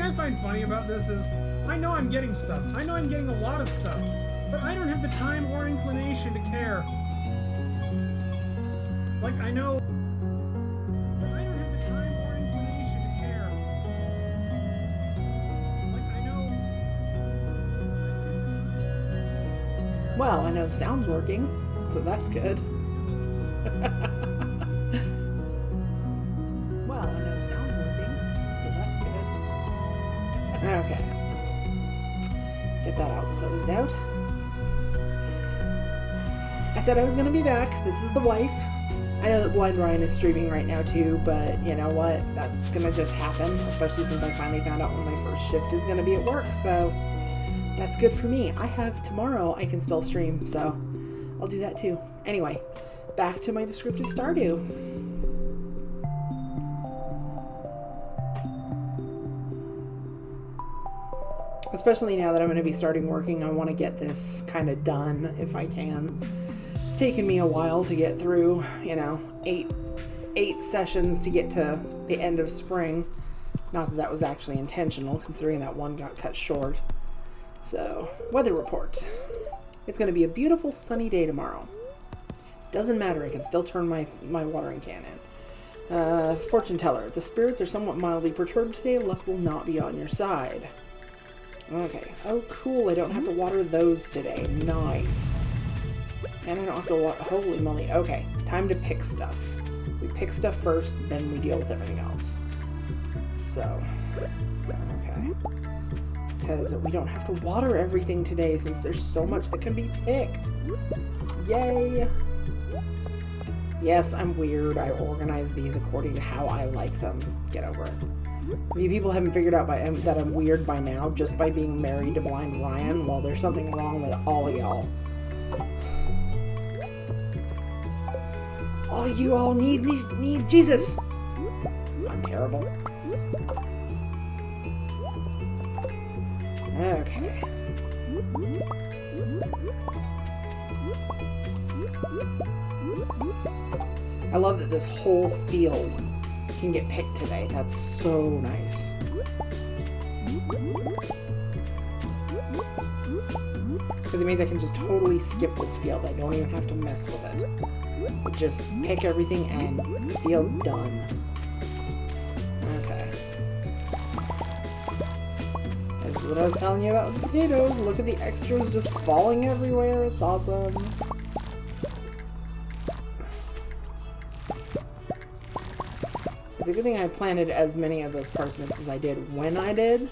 I find funny about this is, I know I'm getting stuff. I know I'm getting a lot of stuff. But I don't have the time or inclination to care. Like, I know... But I don't have the time or inclination to care. Like, I know... Well, I know the sound's working, so that's good. Well, I know the sound's working, so that's good. Okay. Get that all closed out. I said I was going to be back. This is the wife. I know that Blind Ryan is streaming right now too, but you know what? That's going to just happen, especially since I finally found out when my first shift is going to be at work, so that's good for me. I have tomorrow I can still stream, so I'll do that too. Anyway, back to my descriptive Stardew. Especially now that I'm going to be starting working, I want to get this kind of done if I can. It's taken me a while to get through, you know, eight sessions to get to the end of spring. Not that that was actually intentional, considering that one got cut short. So, weather report. It's going to be a beautiful sunny day tomorrow. Doesn't matter, I can still turn my watering can in. Fortune teller. The spirits are somewhat mildly perturbed today. Luck will not be on your side. Okay. Oh, cool. I don't have to water those today. Nice. And I don't have to water... Holy moly. Okay. Time to pick stuff. We pick stuff first, then we deal with everything else. So. Okay. Because we don't have to water everything today since there's so much that can be picked. Yay. Yes, I'm weird. I organize these according to how I like them. Get over it. If you people haven't figured out that I'm weird by now, just by being married to Blind Ryan, well, there's something wrong with all of y'all. All you all need Jesus. I'm terrible. Okay. I love that this whole field can get picked today. That's so nice. Because it means I can just totally skip this field. I don't even have to mess with it. Just pick everything and field done. Okay. This is what I was telling you about with the potatoes. Look at the extras just falling everywhere. It's awesome. It's a good thing I planted as many of those parsnips as I did when I did,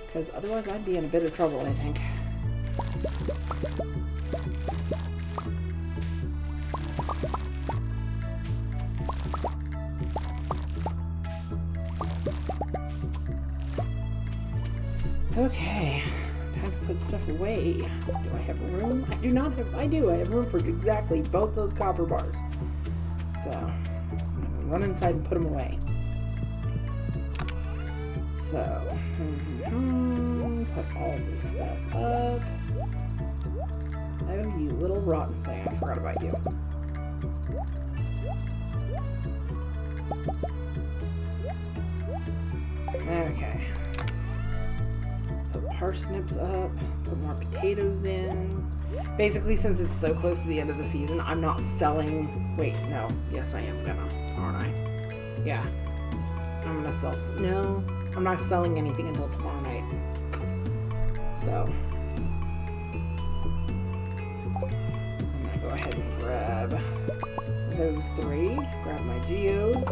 because otherwise I'd be in a bit of trouble, I think. Okay, time to put stuff away. Do I have room? I do not have, I do. I have room for exactly both those copper bars. So, I'm gonna run inside and put them away. So, put all this stuff up. Oh, you little rotten thing. I forgot about you. Okay. Put parsnips up. Put more potatoes in. Basically, since it's so close to the end of the season, I'm not selling... Wait, no. Yes, I am gonna. Aren't I? Yeah. I'm gonna sell... No. I'm not selling anything until tomorrow night. So. I'm gonna go ahead and grab those three. Grab my geodes.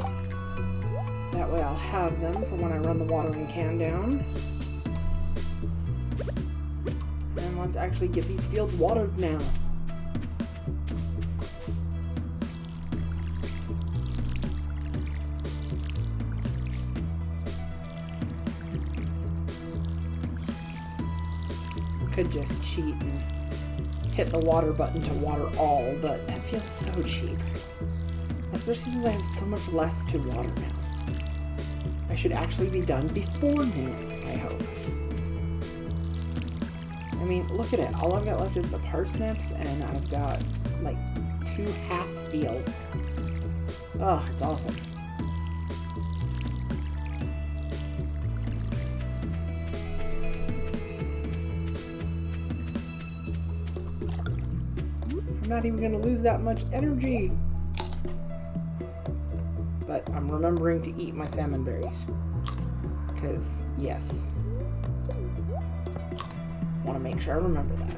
That way I'll have them for when I run the watering can down. And let's actually get these fields watered now. Could just cheat and hit the water button to water all, but that feels so cheap. Especially since I have so much less to water now. I should actually be done before noon, I hope. I mean, look at it. All I've got left is the parsnips, and I've got, like, 2 half fields. Oh, it's awesome. not even going to lose that much energy. But I'm remembering to eat my salmon berries. Because, yes. Want to make sure I remember that.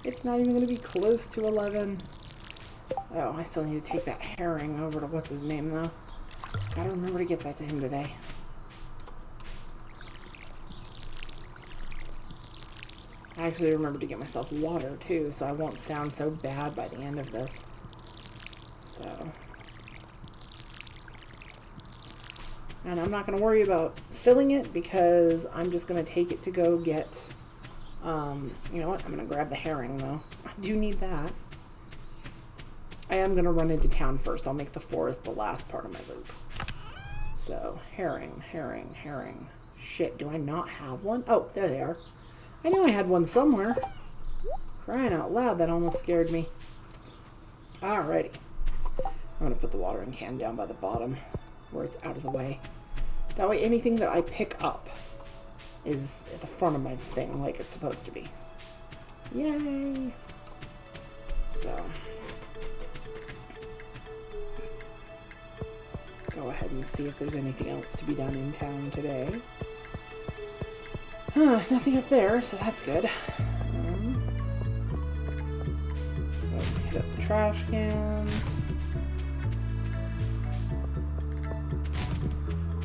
It's not even going to be close to 11. Oh, I still need to take that herring over to what's his name, though. Gotta remember to get that to him today. I actually remembered to get myself water, too, so I won't sound so bad by the end of this. So. And I'm not going to worry about filling it because I'm just going to take it to go get... you know what? I'm going to grab the herring, though. I do need that. I am going to run into town first. I'll make the forest the last part of my loop. So, herring, herring, herring. Shit, do I not have one? Oh, there they are. I knew I had one somewhere. Crying out loud, that almost scared me. Alrighty. I'm going to put the watering can down by the bottom where it's out of the way. That way anything that I pick up is at the front of my thing like it's supposed to be. Yay! So, go ahead and see if there's anything else to be done in town today. Nothing up there, so that's good. Hit up the trash cans.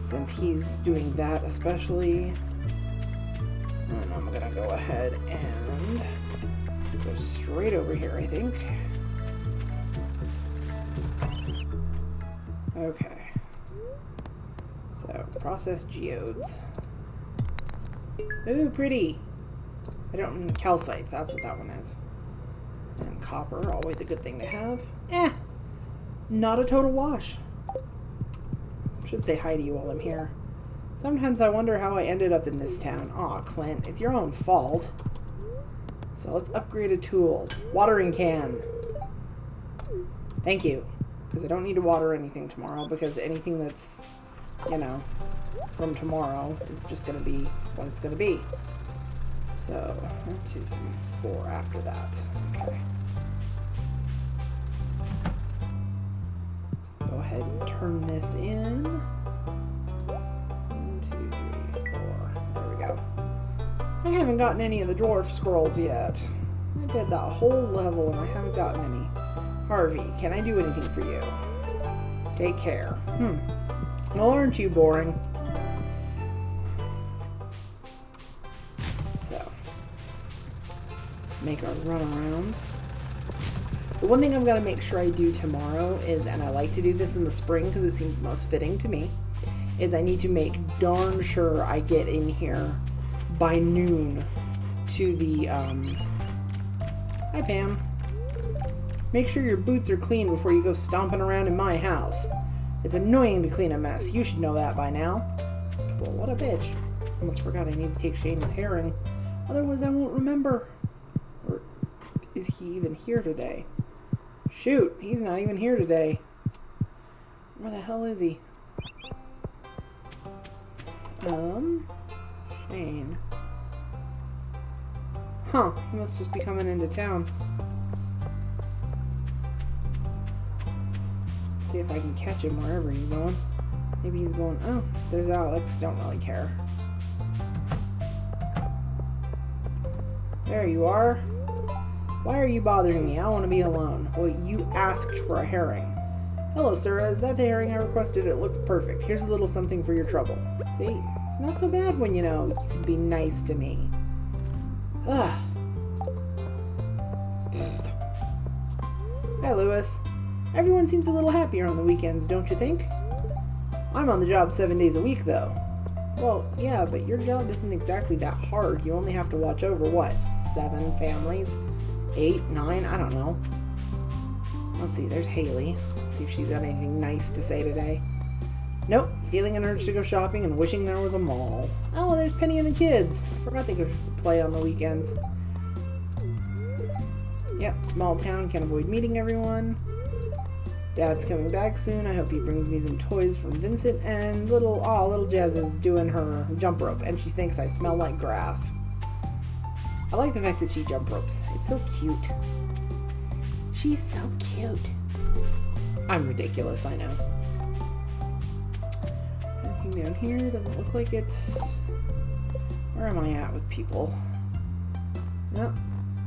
Since he's doing that especially. And I'm gonna go ahead and go straight over here, I think. Okay. So, processed geodes. Ooh, pretty! Calcite, that's what that one is. And copper, always a good thing to have. Not a total wash. Should say hi to you while I'm here. Sometimes I wonder how I ended up in this town. Aw, Clint, it's your own fault. So let's upgrade a tool. Watering can. Thank you. Because I don't need to water anything tomorrow, because anything that's, you know, from tomorrow is just going to be what it's going to be. So, 1, 2, 3, 4 after that. Okay. Go ahead and turn this in. 1, 2, 3, 4. There we go. I haven't gotten any of the dwarf scrolls yet. I did that whole level and I haven't gotten any. Harvey, can I do anything for you? Take care. Well, aren't you boring? So, let's make our run around. The one thing I've got to make sure I do tomorrow is, and I like to do this in the spring because it seems the most fitting to me, is I need to make darn sure I get in here by noon to the, hi Pam. Make sure your boots are clean before you go stomping around in my house. It's annoying to clean a mess. You should know that by now. Well, what a bitch. Almost forgot I need to take Shane's herring. Otherwise I won't remember. Or is he even here today? Shoot, he's not even here today. Where the hell is he? Shane. Huh, he must just be coming into town. See if I can catch him wherever he's going. Maybe he's going, oh, there's Alex, don't really care. There you are. Why are you bothering me? I want to be alone. Well, you asked for a herring. Hello, sir. Is that the herring I requested? It looks perfect. Here's a little something for your trouble. See? It's not so bad when, you know, you can be nice to me. Ugh. Hi, Lewis. Everyone seems a little happier on the weekends, don't you think? I'm on the job 7 days a week, though. Well, yeah, but your job isn't exactly that hard. You only have to watch over, what, 7 families? 8, 9? I don't know. Let's see, there's Haley. Let's see if she's got anything nice to say today. Nope, feeling an urge to go shopping and wishing there was a mall. Oh, there's Penny and the kids. Forgot they could play on the weekends. Yep, small town, can't avoid meeting everyone. Dad's coming back soon. I hope he brings me some toys from Vincent. And little Jazz is doing her jump rope, and she thinks I smell like grass. I like the fact that she jump ropes. It's so cute. She's so cute. I'm ridiculous, I know. Anything down here? Doesn't look like it's... Where am I at with people? No.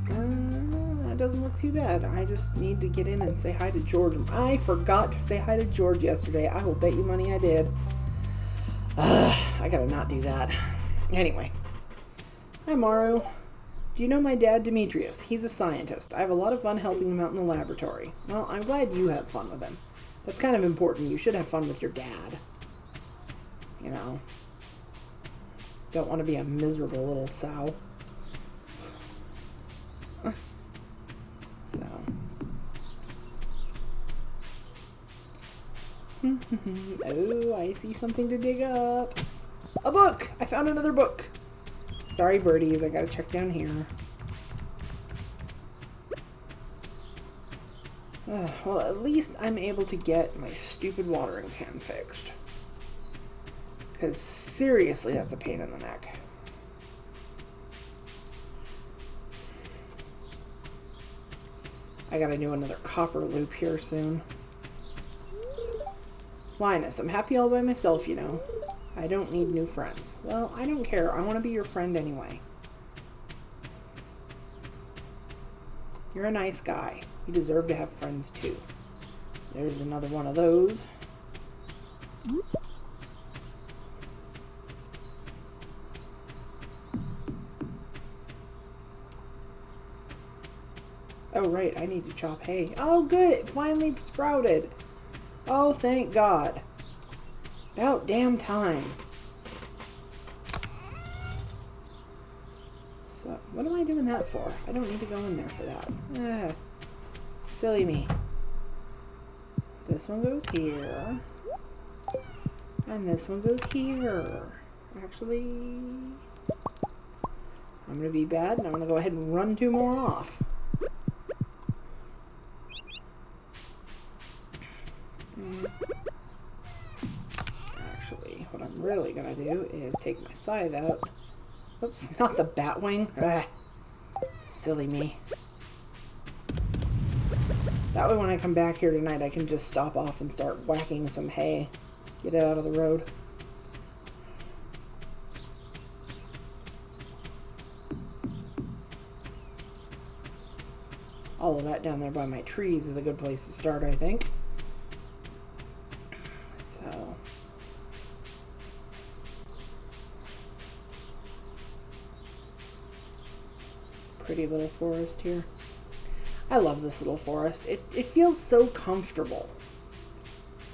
That doesn't look too bad. I just need to get in and say hi to George. I forgot to say hi to George yesterday. I will bet you money I did. I gotta not do that. Anyway. Hi, Maru. Do you know my dad, Demetrius? He's a scientist. I have a lot of fun helping him out in the laboratory. Well, I'm glad you have fun with him. That's kind of important. You should have fun with your dad. You know. Don't want to be a miserable little sow. So. Oh, I see something to dig up. A book! I found another book. Sorry, birdies. I gotta check down here. Well, at least I'm able to get my stupid watering can fixed. Because seriously, that's a pain in the neck. I gotta do another copper loop here soon. Linus, I'm happy all by myself, you know. I don't need new friends. Well, I don't care. I want to be your friend anyway. You're a nice guy. You deserve to have friends too. There's another one of those. Oh, right. I need to chop hay. Oh, good. It finally sprouted. Oh, thank God. About damn time. So, what am I doing that for? I don't need to go in there for that. Silly me. This one goes here. And this one goes here. Actually, I'm going to be bad, and I'm going to go ahead and run 2 more off. Actually, what I'm really going to do is take my scythe out. Oops, not the batwing. Silly me. That way when I come back here tonight, I can just stop off and start whacking some hay. Get it out of the road. All of that down there by my trees is a good place to start, I think. So... pretty little forest here. I love this little forest. It feels so comfortable.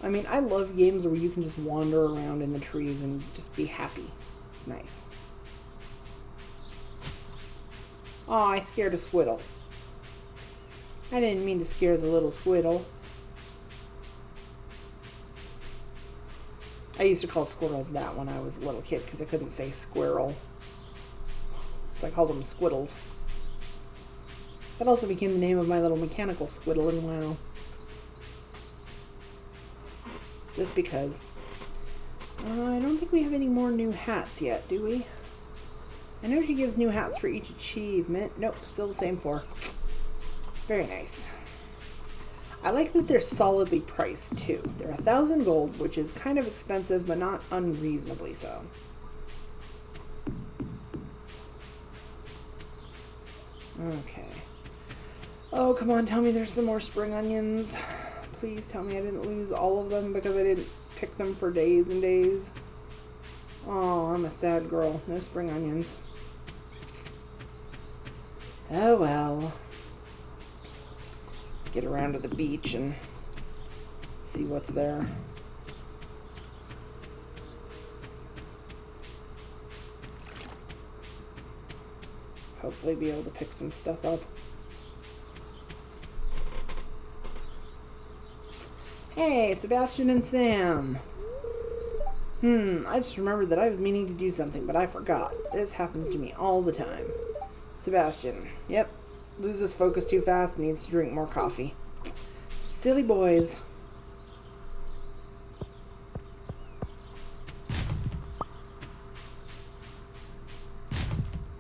I mean, I love games where you can just wander around in the trees and just be happy. It's nice. Oh, I scared a squirrel. I didn't mean to scare the little squirrel. I used to call squirrels that when I was a little kid because I couldn't say squirrel. So I called them squiddles. That also became the name of my little mechanical squiddle in WoW. Just because. I don't think we have any more new hats yet, do we? I know she gives new hats for each achievement. Nope, still the same 4. Very nice. I like that they're solidly priced, too. They're 1,000 gold, which is kind of expensive, but not unreasonably so. Okay. Oh, come on, tell me there's some more spring onions. Please tell me I didn't lose all of them because I didn't pick them for days and days. Oh, I'm a sad girl. No spring onions. Oh, well. Get around to the beach and see what's there. Hopefully be able to pick some stuff up. Hey, Sebastian and Sam. I just remembered that I was meaning to do something, but I forgot. This happens to me all the time. Sebastian. Yep. Loses focus too fast, needs to drink more coffee. Silly boys.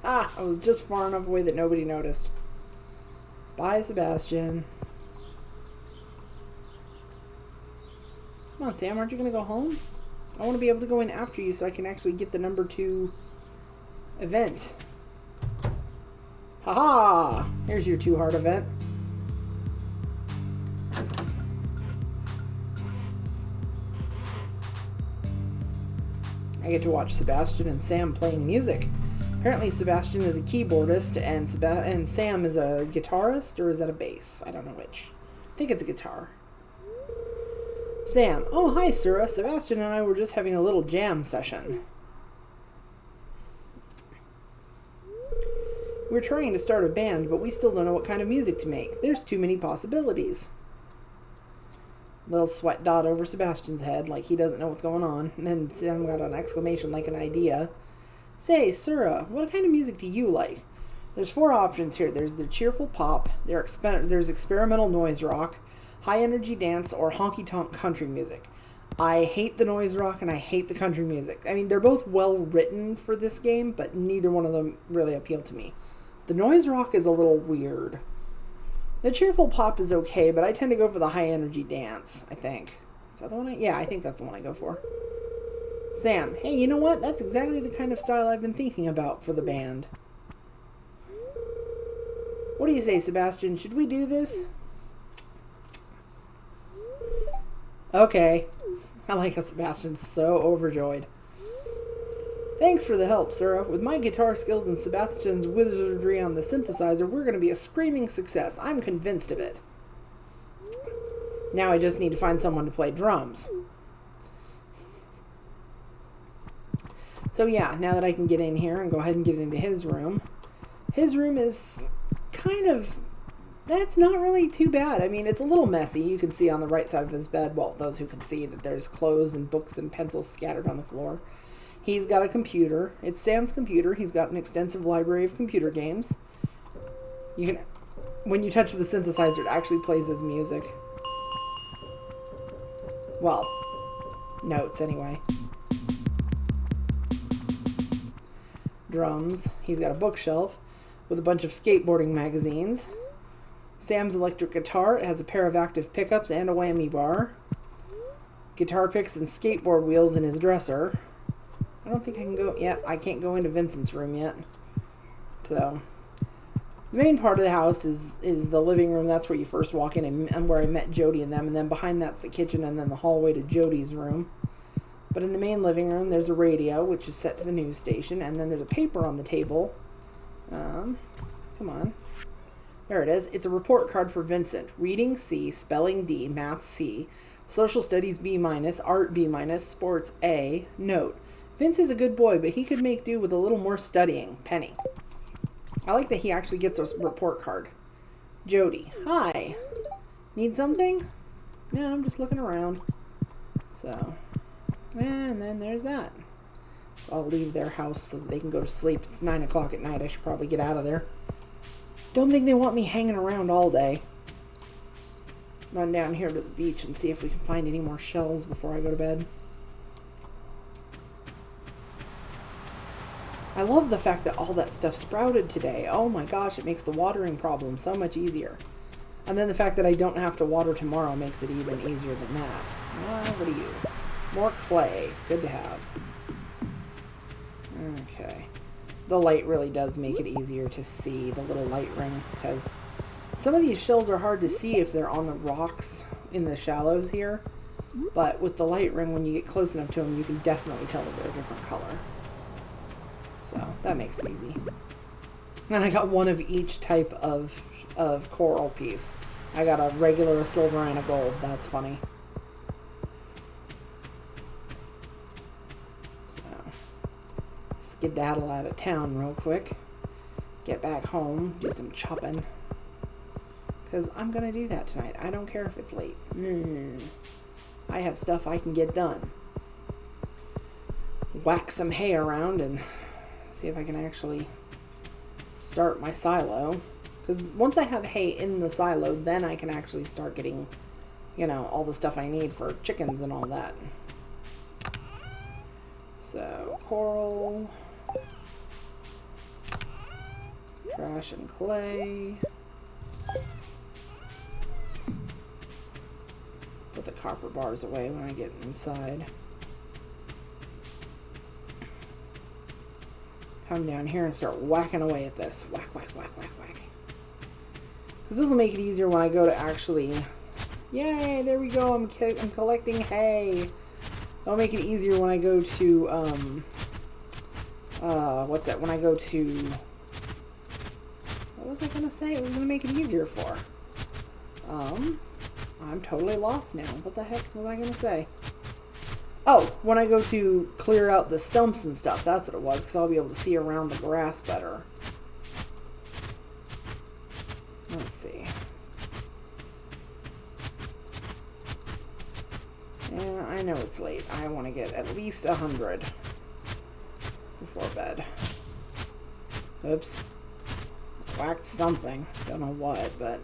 Ah, I was just far enough away that nobody noticed. Bye, Sebastian. Come on, Sam, aren't you going to go home? I want to be able to go in after you so I can actually get the number 2 event. Haha! Here's your 2 heart event. I get to watch Sebastian and Sam playing music. Apparently Sebastian is a keyboardist and Sam is a guitarist, or is that a bass? I don't know which. I think it's a guitar. Sam. Oh, hi, Sura. Sebastian and I were just having a little jam session. We're trying to start a band, but we still don't know what kind of music to make. There's too many possibilities. Little sweat dot over Sebastian's head, like he doesn't know what's going on. And then Sam got an exclamation like an idea. Say, Sura, what kind of music do you like? There's 4 options here. There's the cheerful pop, there's experimental noise rock, high energy dance, or honky tonk country music. I hate the noise rock and I hate the country music. I mean, they're both well written for this game, but neither one of them really appeal to me. The noise rock is a little weird. The cheerful pop is okay, but I tend to go for the high energy dance, I think. Is that the one yeah, I think that's the one I go for. Sam, hey, you know what? That's exactly the kind of style I've been thinking about for the band. What do you say, Sebastian? Should we do this? Okay. I like how Sebastian's so overjoyed. Thanks for the help, Sura. With my guitar skills and Sebastian's wizardry on the synthesizer, we're going to be a screaming success. I'm convinced of it. Now I just need to find someone to play drums. So yeah, now that I can get in here and go ahead and get into his room. His room is kind of... That's not really too bad. I mean, it's a little messy. You can see on the right side of his bed, well, those who can see, that there's clothes and books and pencils scattered on the floor. He's got a computer. It's Sam's computer. He's got an extensive library of computer games. You can... When you touch the synthesizer, it actually plays his music. Well, notes anyway. Drums. He's got a bookshelf with a bunch of skateboarding magazines. Sam's electric guitar. It has a pair of active pickups and a whammy bar. Guitar picks and skateboard wheels in his dresser. I don't think I can go... Yeah, I can't go into Vincent's room yet. So, the main part of the house is the living room. That's where you first walk in and where I met Jody and them. And then behind that's the kitchen and then the hallway to Jody's room. But in the main living room, there's a radio, which is set to the news station. And then there's a paper on the table. Come on. There it is. It's a report card for Vincent. Reading C, spelling D, math C, social studies B-, art B-, sports A. Note. Vince is a good boy, but he could make do with a little more studying. Penny. I like that he actually gets a report card. Jody. Hi. Need something? No, I'm just looking around. So... And then there's that. I'll leave their house so that they can go to sleep. It's 9 o'clock at night. I should probably get out of there. Don't think they want me hanging around all day. Run down here to the beach and see if we can find any more shells before I go to bed. I love the fact that all that stuff sprouted today. Oh my gosh, it makes the watering problem so much easier. And then the fact that I don't have to water tomorrow makes it even easier than that. What are you? More clay. Good to have. Okay. The light really does make it easier to see the little light ring, because some of these shells are hard to see if they're on the rocks in the shallows here. But with the light ring, when you get close enough to them, you can definitely tell that they're a different color. So that makes it easy. And I got one of each type of coral piece. I got a regular, a silver, and a gold. That's funny. Skedaddle out of town real quick. Get back home. Do some chopping. Because I'm going to do that tonight. I don't care if it's late. I have stuff I can get done. Whack some hay around and see if I can actually start my silo. Because once I have hay in the silo, then I can actually start getting, you know, all the stuff I need for chickens and all that. So, coral, trash and clay. Put the copper bars away when I get inside. Come down here and start whacking away at this. Whack, whack, whack, whack, whack. Because this will make it easier when I go to actually... Yay, there we go. I'm collecting hay. That'll make it easier when I go to, what's that? When I go to... What was I going to say? It was going to make it easier for. I'm totally lost now. What the heck was I going to say? Oh, when I go to clear out the stumps and stuff, that's what it was, because I'll be able to see around the grass better. Let's see. Yeah, I know it's late. I want to get at least 100 before bed. Oops. Whacked something. Don't know what, but...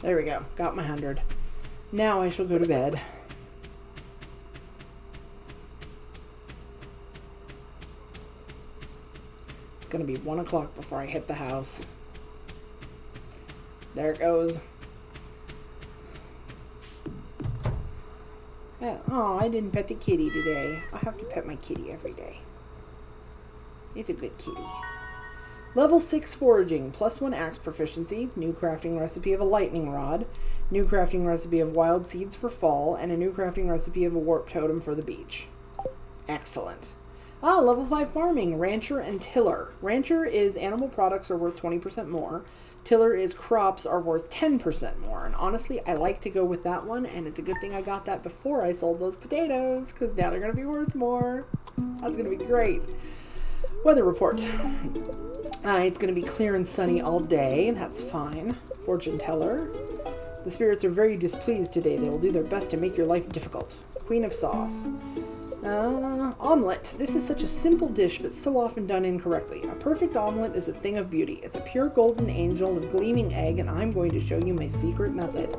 There we go. Got my 100. Now I shall go to bed. It's going to be 1 o'clock before I hit the house. There it goes. Oh, I didn't pet the kitty today. I have to pet my kitty every day. It's a good kitty. Level 6 foraging, +1 axe proficiency, new crafting recipe of a lightning rod, new crafting recipe of wild seeds for fall, and a new crafting recipe of a warp totem for the beach. Excellent. Ah, level 5 farming, rancher and tiller. Rancher is animal products are worth 20% more. Tiller is crops are worth 10% more. And honestly, I like to go with that one, and it's a good thing I got that before I sold those potatoes, because now they're going to be worth more. That's going to be great. Weather report. It's going to be clear and sunny all day. That's fine. Fortune teller. The spirits are very displeased today. They will do their best to make your life difficult. Queen of sauce. Omelette. This is such a simple dish, but so often done incorrectly. A perfect omelette is a thing of beauty. It's a pure golden angel of gleaming egg, and I'm going to show you my secret method.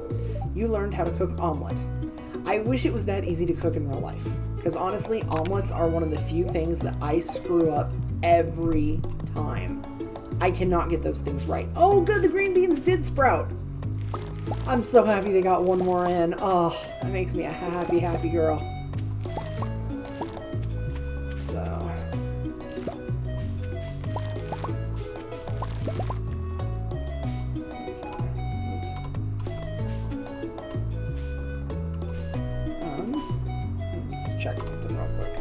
You learned how to cook omelette. I wish it was that easy to cook in real life, because honestly, omelettes are one of the few things that I screw up every time. I cannot get those things right. Oh, good, the green beans did sprout. I'm so happy they got one more in. Oh, that makes me a happy, happy girl. So. Let's check something real quick.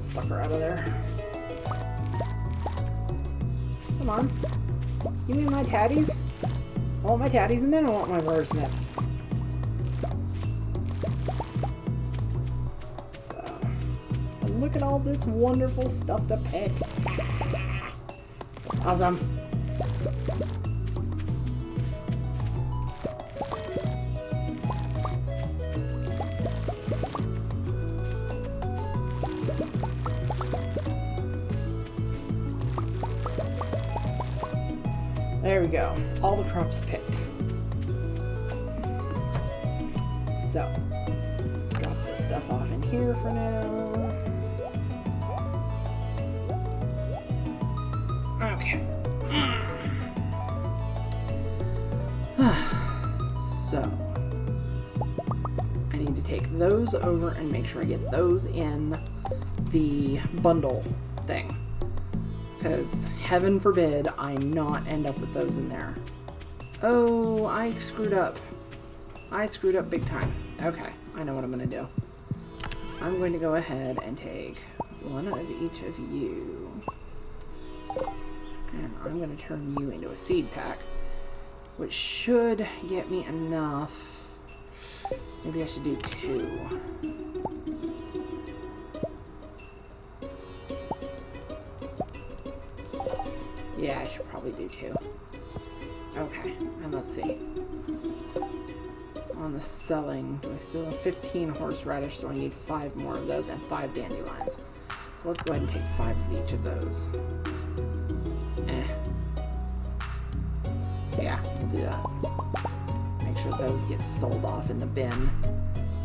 Sucker out of there. Come on. Give me my tatties. I want my tatties and then I want my rare snips. So, and look at all this wonderful stuff to pick. Awesome. There we go. All the crops picked. So, drop this stuff off in here for now. Okay. So, I need to take those over and make sure I get those in the bundle thing. Because heaven forbid I not end up with those in there. Oh, I screwed up. I screwed up big time. Okay, I know what I'm going to do. I'm going to go ahead and take one of each of you. And I'm going to turn you into a seed pack, which should get me enough. Maybe I should do 2. Yeah, I should probably do 2. Okay, and let's see. On the selling, do I still have 15 horseradish, so I need 5 more of those and 5 dandelions. So let's go ahead and take 5 of each of those. Yeah, we'll do that. Make sure those get sold off in the bin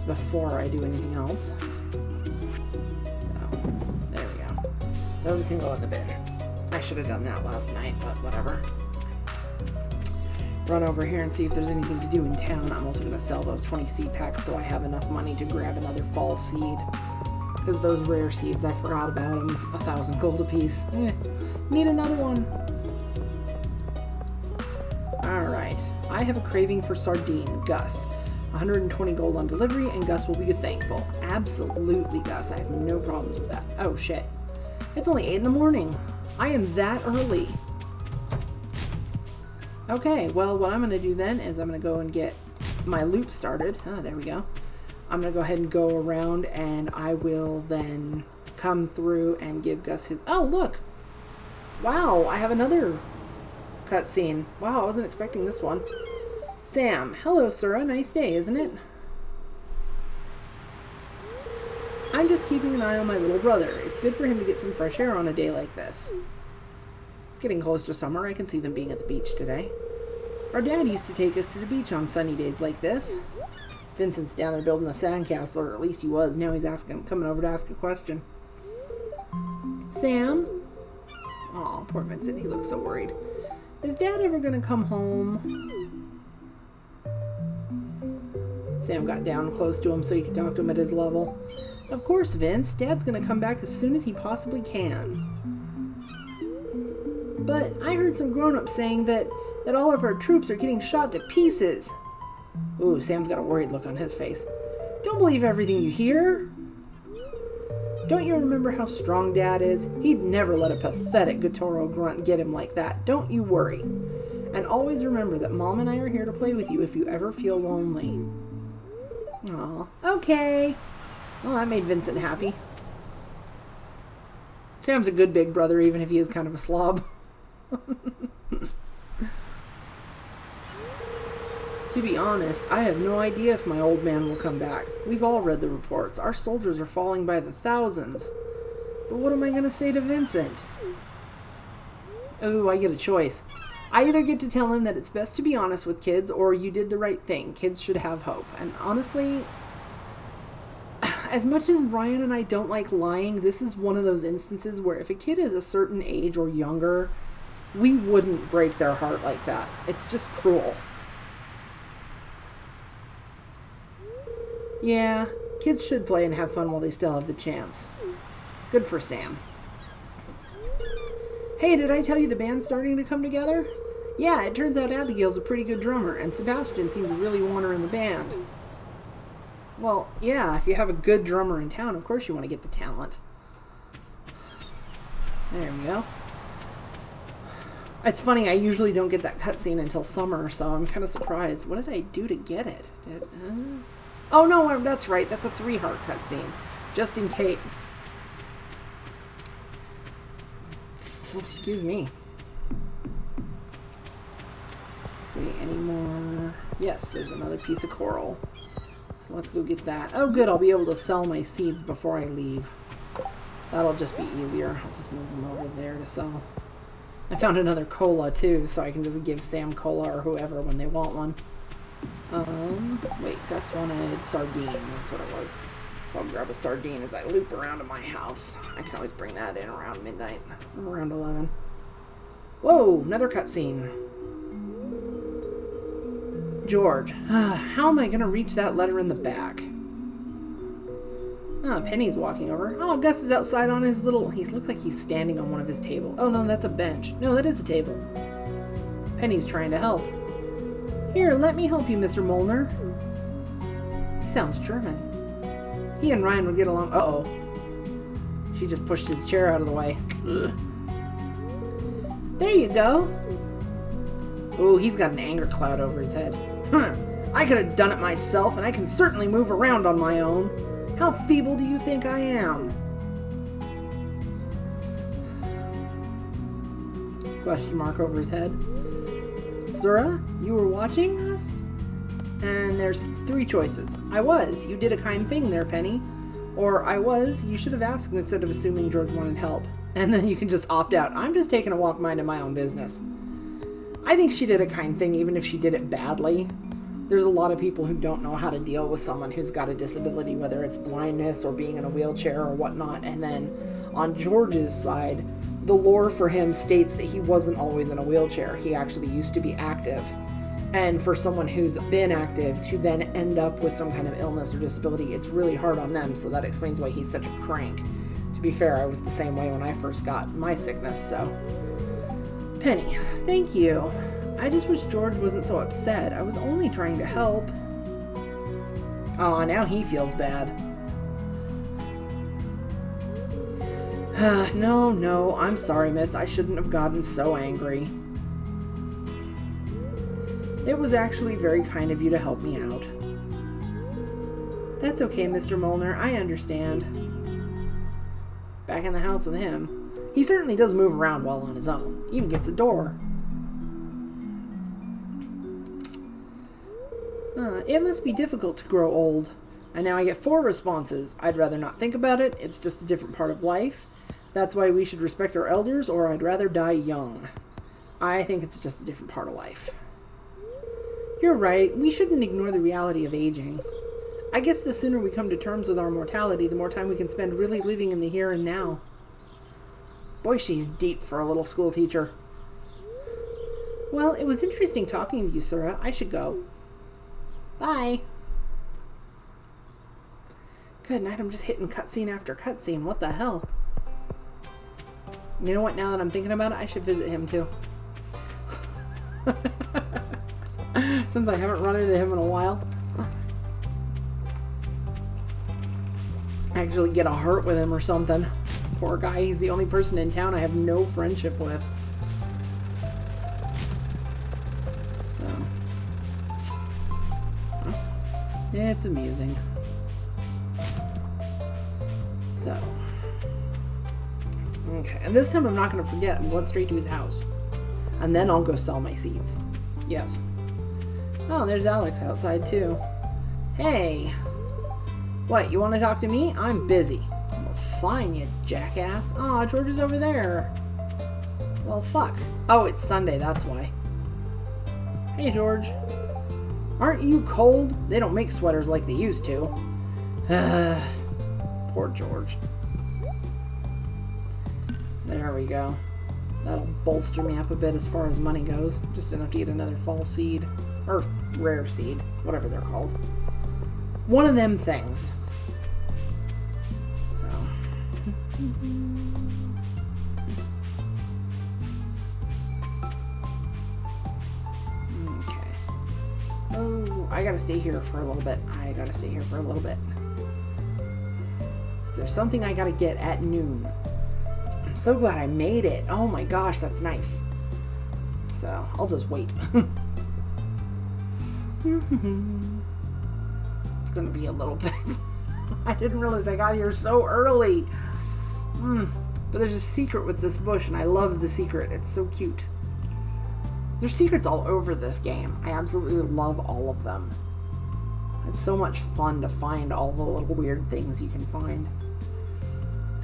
before I do anything else. So, there we go. Those can go in the bin. I should have done that last night, but whatever. Run over here and see if there's anything to do in town. I'm also going to sell those 20 seed packs so I have enough money to grab another fall seed. Because those rare seeds, I forgot about them. 1,000 gold apiece. Need another one. Alright. I have a craving for sardine. Gus. 120 gold on delivery, and Gus will be thankful. Absolutely, Gus. I have no problems with that. Oh, shit. It's only 8 in the morning. I am that early. Okay, well, what I'm going to do then is I'm going to go and get my loop started. Oh, there we go. I'm going to go ahead and go around, and I will then come through and give Gus his... Oh, look! Wow, I have another cutscene. Wow, I wasn't expecting this one. Sam. Hello, sir. A nice day, isn't it? I'm just keeping an eye on my little brother. It's good for him to get some fresh air on a day like this. It's getting close to summer. I can see them being at the beach today. Our dad used to take us to the beach on sunny days like this. Vincent's down there building a sandcastle, or at least he was. Now he's coming over to ask a question. Sam? Aw, poor Vincent. He looks so worried. Is Dad ever going to come home? Sam got down close to him so he could talk to him at his level. Of course, Vince. Dad's going to come back as soon as he possibly can. But I heard some grown-ups saying that all of our troops are getting shot to pieces. Ooh, Sam's got a worried look on his face. Don't believe everything you hear. Don't you remember how strong Dad is? He'd never let a pathetic Gotoro grunt get him like that. Don't you worry. And always remember that Mom and I are here to play with you if you ever feel lonely. Aw, okay. Well, that made Vincent happy. Sam's a good big brother, even if he is kind of a slob. To be honest, I have no idea if my old man will come back. We've all read the reports. Our soldiers are falling by the thousands. But what am I going to say to Vincent? Oh, I get a choice. I either get to tell him that it's best to be honest with kids, or you did the right thing. Kids should have hope. And honestly, as much as Ryan and I don't like lying, this is one of those instances where if a kid is a certain age or younger, we wouldn't break their heart like that. It's just cruel. Yeah, kids should play and have fun while they still have the chance. Good for Sam. Hey, did I tell you the band's starting to come together? Yeah, it turns out Abigail's a pretty good drummer, and Sebastian seemed to really want her in the band. Well, yeah, if you have a good drummer in town, of course you want to get the talent. There we go. It's funny, I usually don't get that cutscene until summer, so I'm kind of surprised. What did I do to get it? Oh no, that's right. That's a 3-heart cutscene. Just in case. Excuse me. Let's see, any more? Yes, there's another piece of coral. So let's go get that. Oh good, I'll be able to sell my seeds before I leave. That'll just be easier. I'll just move them over there to sell. I found another cola too, so I can just give Sam cola or whoever when they want one. Wait, Gus wanted sardine. That's what it was. So I'll grab a sardine as I loop around to my house. I can always bring that in around midnight, around 11. Whoa, another cutscene. George, how am I going to reach that letter in the back? Ah, Penny's walking over. Oh, Gus is outside on his little... He looks like he's standing on one of his tables. Oh, no, that's a bench. No, that is a table. Penny's trying to help. Here, let me help you, Mr. Molnar. He sounds German. He and Ryan would get along. Uh-oh. She just pushed his chair out of the way. Ugh. There you go. Oh, he's got an anger cloud over his head. Huh. I could have done it myself, and I can certainly move around on my own. How feeble do you think I am? Question mark over his head. Sura, you were watching us? And there's 3 choices. I was. You did a kind thing there, Penny. Or I was. You should have asked instead of assuming George wanted help. And then you can just opt out. I'm just taking a walk minding my own business. I think she did a kind thing even if she did it badly. There's a lot of people who don't know how to deal with someone who's got a disability, whether it's blindness or being in a wheelchair or whatnot. And then on George's side, the lore for him states that he wasn't always in a wheelchair. He actually used to be active. And for someone who's been active to then end up with some kind of illness or disability, it's really hard on them. So that explains why he's such a crank. To be fair, I was the same way when I first got my sickness, so. Penny, thank you. I just wish George wasn't so upset. I was only trying to help. Aw, now he feels bad. No, I'm sorry, miss. I shouldn't have gotten so angry. It was actually very kind of you to help me out. That's okay, Mr. Molnar. I understand. Back in the house with him. He certainly does move around well on his own. Even gets a door. It must be difficult to grow old. And now I get 4 responses. I'd rather not think about it. It's just a different part of life. That's why we should respect our elders, or I'd rather die young. I think it's just a different part of life. You're right. We shouldn't ignore the reality of aging. I guess the sooner we come to terms with our mortality, the more time we can spend really living in the here and now. Boy, she's deep for a little school teacher. Well, it was interesting talking to you, Sura. I should go. Bye. Good night, I'm just hitting cutscene after cutscene. What the hell? You know what, now that I'm thinking about it, I should visit him too. Since I haven't run into him in a while. Actually get a heart with him or something. Poor guy, he's the only person in town I have no friendship with. So. It's amusing. So. Okay, and this time I'm not going to forget. I'm going straight to his house. And then I'll go sell my seeds. Yes. Oh, there's Alex outside too. Hey. What, you want to talk to me? I'm busy. Well, fine, you jackass. Aw, George is over there. Well, fuck. Oh, it's Sunday, that's why. Hey, George. Aren't you cold? They don't make sweaters like they used to. Poor George. There we go. That'll bolster me up a bit as far as money goes. Just enough to get another fall seed. Or rare seed. Whatever they're called. One of them things. So. Okay. Oh, I gotta stay here for a little bit. There's something I gotta get at noon. I'm so glad I made it. Oh my gosh, that's nice. So, I'll just wait. It's gonna be a little bit. I didn't realize I got here so early. But there's a secret with this bush, and I love the secret. It's so cute. There's secrets all over this game. I absolutely love all of them. It's so much fun to find all the little weird things you can find.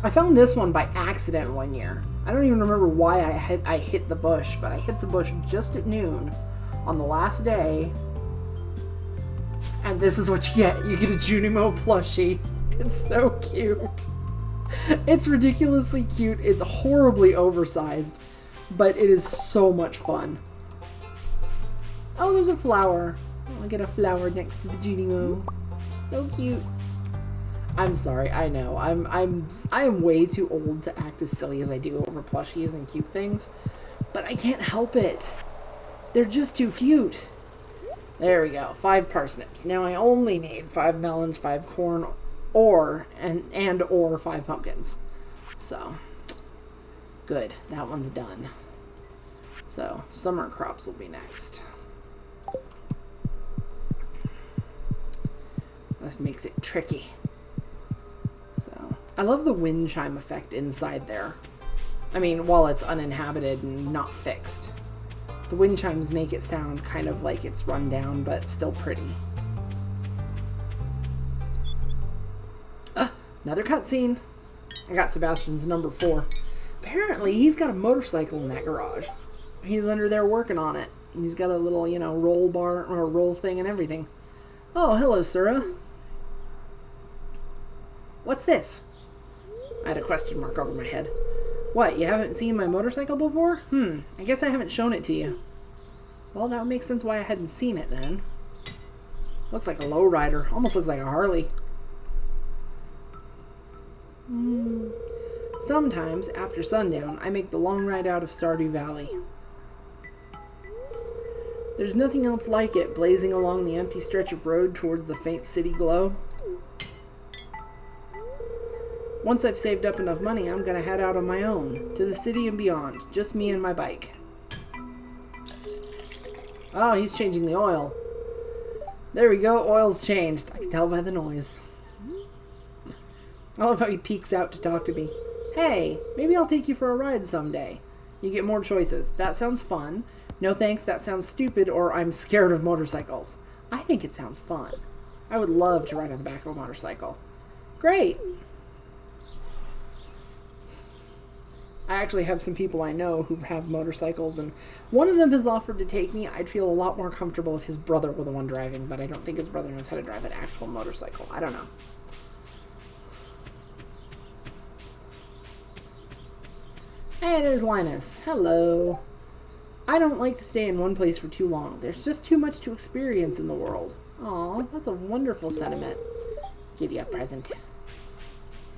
I found this one by accident one year. I don't even remember why I hit the bush, but I hit the bush just at noon on the last day. And this is what you get. You get a Junimo plushie. It's so cute. It's ridiculously cute. It's horribly oversized, but it is so much fun. Oh, there's a flower. I'll get a flower next to the Junimo. So cute. I'm sorry. I know. I am way too old to act as silly as I do over plushies and cute things, but I can't help it. They're just too cute. There we go. 5 parsnips. Now I only need 5 melons, 5 corn, or 5 pumpkins. So, good. That one's done. So, summer crops will be next. That makes it tricky. So, I love the wind chime effect inside there. I mean, while it's uninhabited and not fixed. The wind chimes make it sound kind of like it's run down, but still pretty. Another cutscene. I got Sebastian's number 4. Apparently, he's got a motorcycle in that garage. He's under there working on it. He's got a little, roll bar or roll thing and everything. Oh, hello, Sura. What's this? I had a question mark over my head. What, you haven't seen my motorcycle before? I guess I haven't shown it to you. Well, that would make sense why I hadn't seen it then. Looks like a lowrider. Almost looks like a Harley. Sometimes, after sundown, I make the long ride out of Stardew Valley. There's nothing else like it, blazing along the empty stretch of road towards the faint city glow. Once I've saved up enough money, I'm gonna head out on my own, to the city and beyond, just me and my bike. Oh, he's changing the oil. There we go, oil's changed. I can tell by the noise. I love how he peeks out to talk to me. Hey, maybe I'll take you for a ride someday. You get more choices. That sounds fun. No thanks, that sounds stupid, or I'm scared of motorcycles. I think it sounds fun. I would love to ride on the back of a motorcycle. Great. I actually have some people I know who have motorcycles, and one of them has offered to take me. I'd feel a lot more comfortable if his brother were the one driving, but I don't think his brother knows how to drive an actual motorcycle. I don't know. Hey, there's Linus. Hello. I don't like to stay in one place for too long. There's just too much to experience in the world. Aw, that's a wonderful sentiment. Give you a present.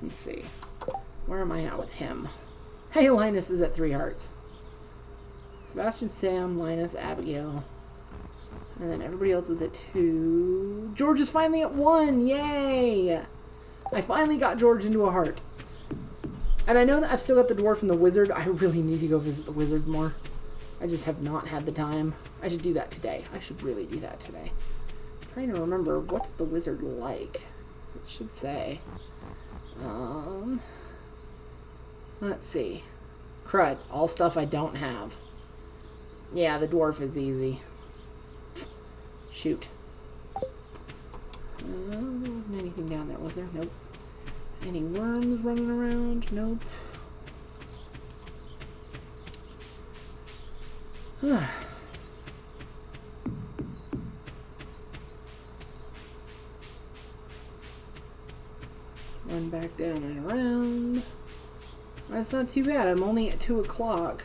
Let's see. Where am I at with him? Hey, Linus is at 3 hearts. Sebastian, Sam, Linus, Abigail. And then everybody else is at 2. George is finally at 1. Yay! I finally got George into a heart. And I know that I've still got the dwarf and the wizard. I really need to go visit the wizard more. I just have not had the time. I should do that today. I should really do that today. I'm trying to remember, what is the wizard like? It should say. Let's see. Crud. All stuff I don't have. Yeah, the dwarf is easy. Shoot. There wasn't anything down there, was there? Nope. Any worms running around? Nope. Run back down and around. That's not too bad. I'm only at 2 o'clock.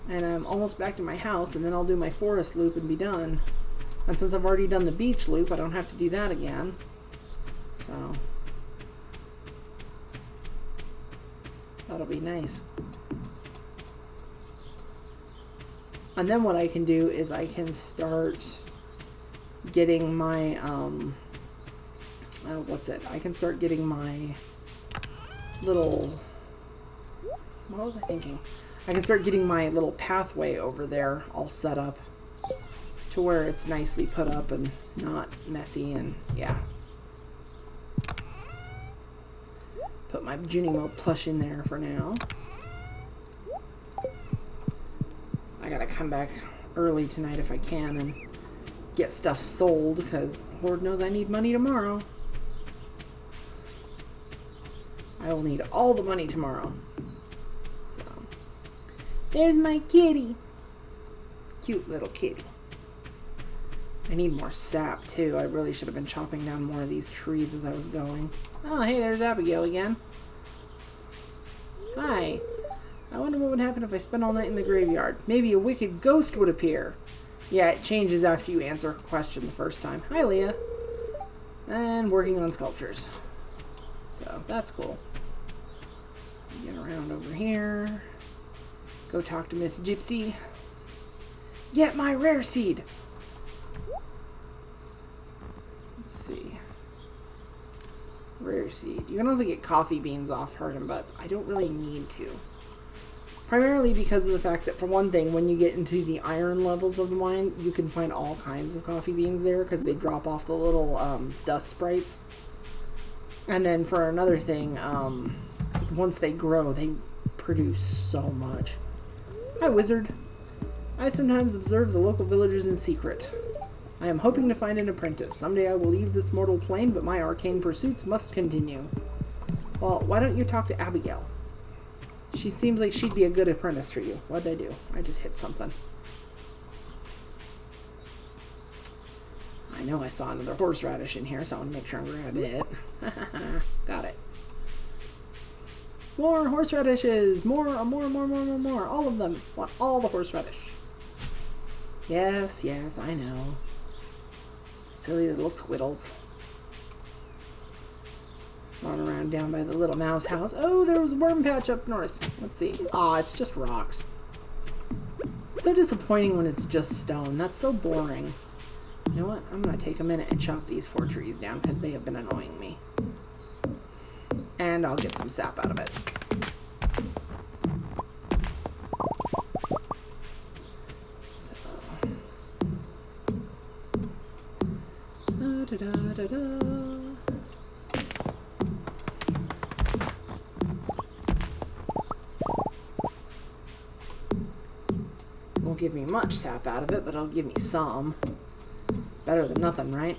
And I'm almost back to my house, and then I'll do my forest loop and be done. And since I've already done the beach loop, I don't have to do that again. So that'll be nice. And then what I can do is I can start getting my, I can start getting my little, what was I thinking? I can start getting my little pathway over there all set up to where it's nicely put up and not messy, and yeah. Put my Junimo plush in there for now. I gotta come back early tonight if I can and get stuff sold, because Lord knows I need money tomorrow. I will need all the money tomorrow. So, there's my kitty. Cute little kitty. I need more sap too. I really should have been chopping down more of these trees as I was going. Oh, hey, there's Abigail again. Hi. I wonder what would happen if I spent all night in the graveyard. Maybe a wicked ghost would appear. Yeah, it changes after you answer a question the first time. Hi, Leah. And working on sculptures. So, that's cool. Get around over here. Go talk to Miss Gypsy. Get my rare seed! Let's see. Rare seed. You can also get coffee beans off her, but I don't really need to. Primarily because of the fact that, for one thing, when you get into the iron levels of the mine, you can find all kinds of coffee beans there because they drop off the little dust sprites. And then for another thing, once they grow, they produce so much. Hi, wizard. I sometimes observe the local villagers in secret. I am hoping to find an apprentice. Someday I will leave this mortal plane, but my arcane pursuits must continue. Well, why don't you talk to Abigail? She seems like she'd be a good apprentice for you. What'd I do? I just hit something. I know I saw another horseradish in here, so I want to make sure I'm grabbing it. Got it. More horseradishes! More! All of them! Want all the horseradish. Yes, I know. Silly little squiddles. Run around down by the little mouse house. Oh, there was a worm patch up north. Let's see. Aw, it's just rocks. So disappointing when it's just stone. That's so boring. You know what? I'm going to take a minute and chop these 4 trees down because they have been annoying me. And I'll get some sap out of it. So. Da-da-da-da-da. Won't give me much sap out of it, but it'll give me some. Better than nothing, right?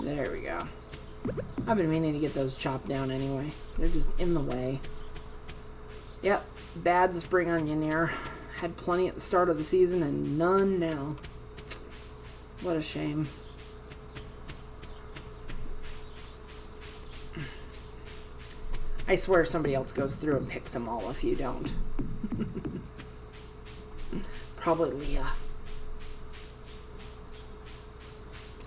There we go. I've been meaning to get those chopped down anyway. They're just in the way. Yep, bad spring onion here. Had plenty at the start of the season and none now. What a shame. I swear somebody else goes through and picks them all if you don't. Probably Leah.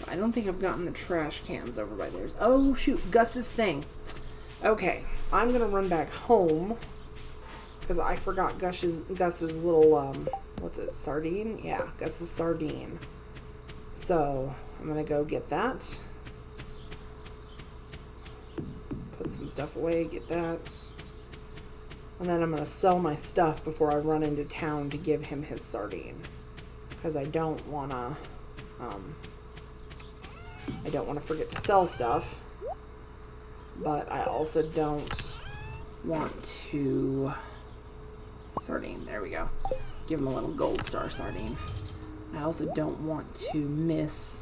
I don't think I've gotten the trash cans over by theirs. Oh, shoot. Gus's thing. Okay. I'm going to run back home. Because I forgot Gus's little, what's it, sardine? Yeah, Gus's sardine. So, I'm going to go get that. Put some stuff away, get that. And then I'm going to sell my stuff before I run into town to give him his sardine. Because I don't want to, forget to sell stuff. But I also don't want to... Sardine, there we go. Give him a little gold star sardine. I also don't want to miss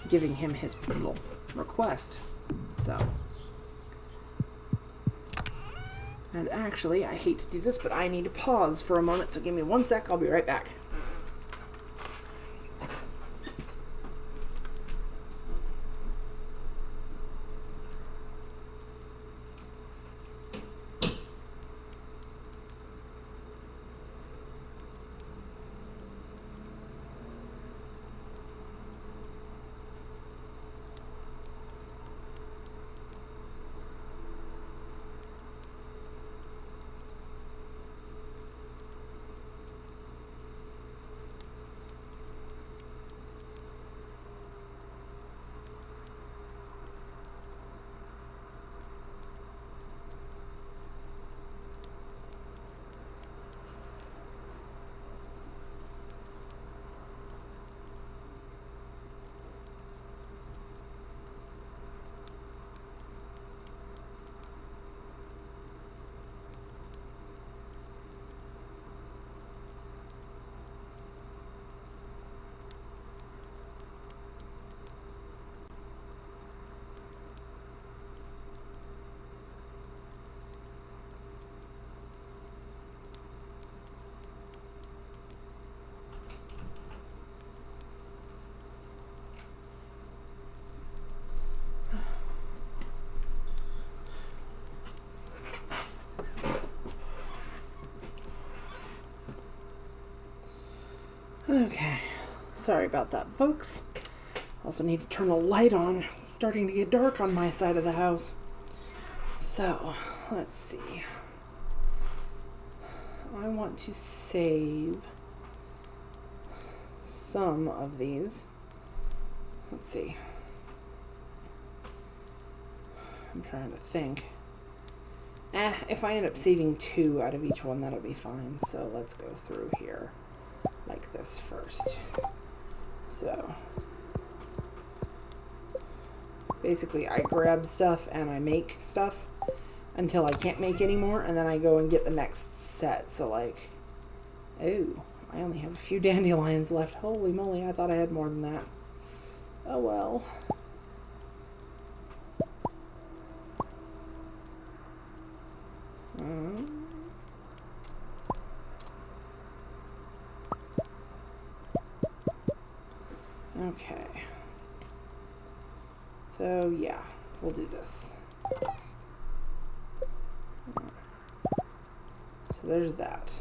giving him his little request. So. And actually, I hate to do this, but I need to pause for a moment, so give me 1 sec, I'll be right back. Okay, sorry about that, folks. Also need to turn the light on. It's starting to get dark on my side of the house. So, let's see. I want to save some of these. Let's see. I'm trying to think. If I end up saving 2 out of each one, that'll be fine. So let's go through here like this first. So basically I grab stuff and I make stuff until I can't make anymore, and then I go and get the next set. So like, oh, I only have a few dandelions left. Holy moly, I thought I had more than that. Oh well. Okay. So yeah, we'll do this. So there's that.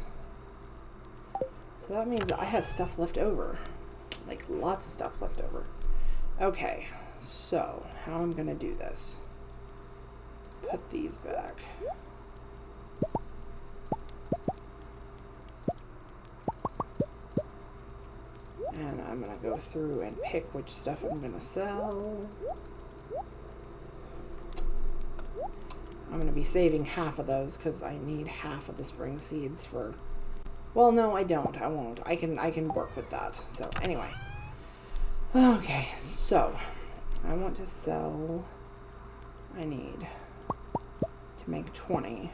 So that means that I have stuff left over. Like lots of stuff left over. Okay, so how I'm gonna do this. Put these back. And I'm gonna go through and pick which stuff I'm gonna sell. I'm gonna be saving half of those because I need half of the spring seeds for. Well, no, I don't. I won't. I can work with that. So anyway. Okay, so I want to sell. I need to make 20,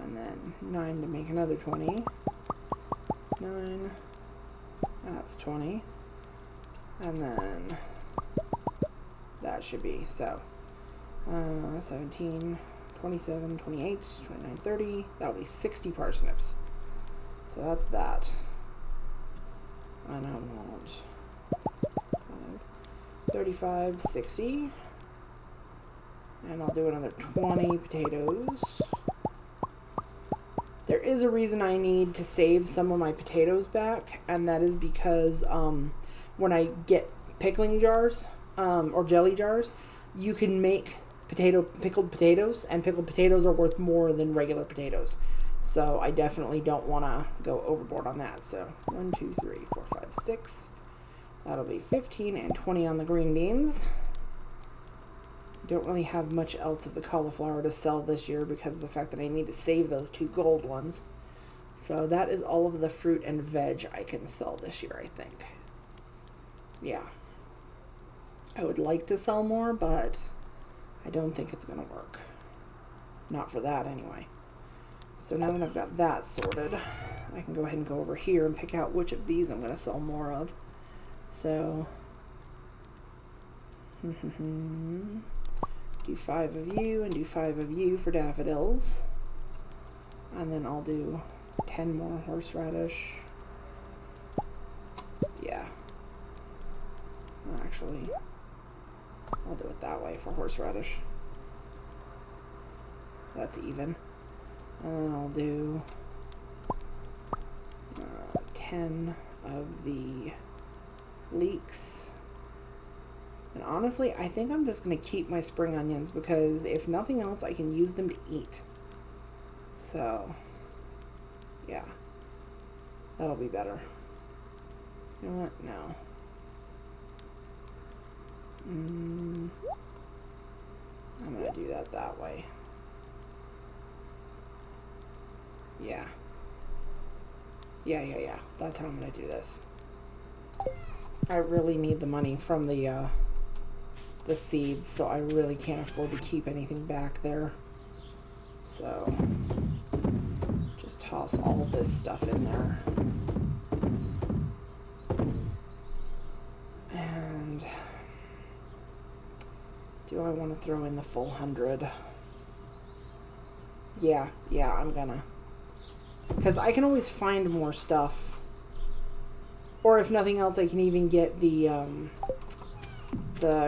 and then 9 to make another 20. 9. That's 20. And then that should be so 17, 27, 28, 29, 30. That'll be 60 parsnips. So that's that. And I want 35, 60. And I'll do another 20 potatoes. There is a reason I need to save some of my potatoes back, and that is because when I get pickling jars or jelly jars, you can make pickled potatoes, and pickled potatoes are worth more than regular potatoes. So I definitely don't want to go overboard on that. So 1, 2, 3, 4, 5, 6. That'll be 15 and 20 on the green beans. Don't really have much else of the cauliflower to sell this year because of the fact that I need to save those 2 gold ones. So that is all of the fruit and veg I can sell this year, I think. Yeah. I would like to sell more, but I don't think it's going to work. Not for that, anyway. So now that I've got that sorted, I can go ahead and go over here and pick out which of these I'm going to sell more of. So, do 5 of you and do 5 of you for daffodils. And then I'll do 10 more horseradish. Yeah. Actually, I'll do it that way for horseradish. That's even. And then I'll do 10 of the leeks. And honestly, I think I'm just going to keep my spring onions because if nothing else, I can use them to eat. So, yeah. That'll be better. You know what? No. I'm going to do that way. Yeah. Yeah. That's how I'm going to do this. I really need the money from the seeds, so I really can't afford to keep anything back there. So just toss all of this stuff in there. And do I want to throw in the full 100? Yeah, I'm gonna. Because I can always find more stuff. Or if nothing else, I can even get the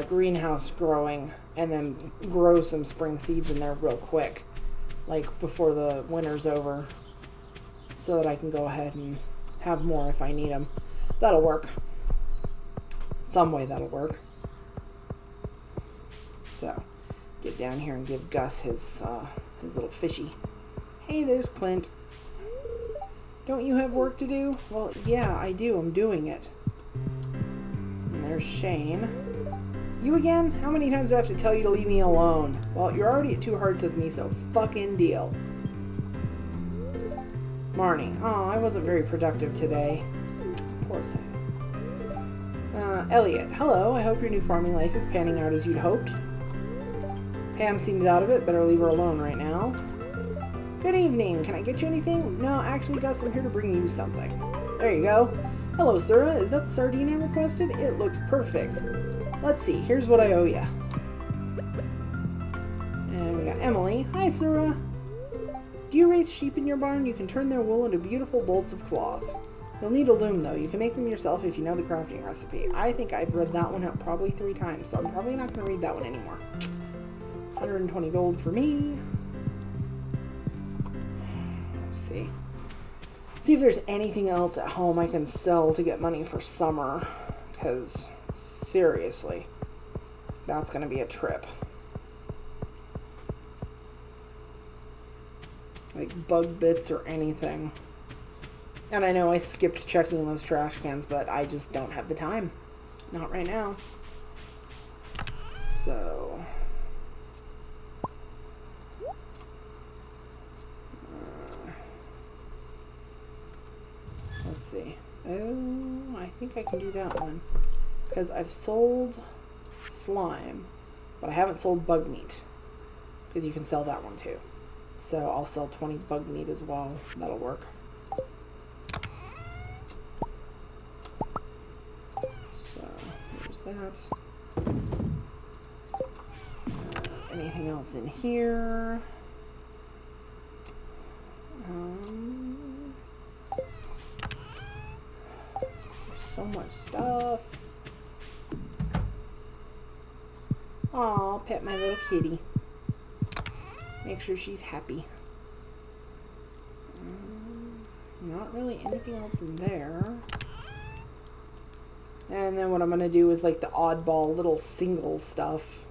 greenhouse growing and then grow some spring seeds in there real quick, like before the winter's over, so that I can go ahead and have more if I need them. That'll work. Some way that'll work. So, get down here and give Gus his little fishy. Hey, there's Clint. Don't you have work to do? Well, yeah, I do. I'm doing it. And there's Shane. You again? How many times do I have to tell you to leave me alone? Well, you're already at 2 hearts with me, so fucking deal. Marnie. Oh, I wasn't very productive today. Poor thing. Elliot. Hello. I hope your new farming life is panning out as you'd hoped. Pam seems out of it. Better leave her alone right now. Good evening. Can I get you anything? No, actually, Gus, I'm here to bring you something. There you go. Hello, Sura. Is that the sardine I requested? It looks perfect. Let's see. Here's what I owe ya. And we got Emily. Hi, Sura. Do you raise sheep in your barn? You can turn their wool into beautiful bolts of cloth. You'll need a loom, though. You can make them yourself if you know the crafting recipe. I think I've read that one out probably 3 times, so I'm probably not going to read that one anymore. 120 gold for me. Let's see. See if there's anything else at home I can sell to get money for summer. Because, seriously, that's going to be a trip. Like bug bits or anything. And I know I skipped checking those trash cans, but I just don't have the time. Not right now. So... let's see. Oh, I think I can do that one. Because I've sold slime, but I haven't sold bug meat. Because you can sell that one too. So I'll sell 20 bug meat as well. That'll work. So there's that. Anything else in here? There's so much stuff. Aw, pet my little kitty. Make sure she's happy. Not really anything else in there. And then what I'm going to do is like the oddball little single stuff.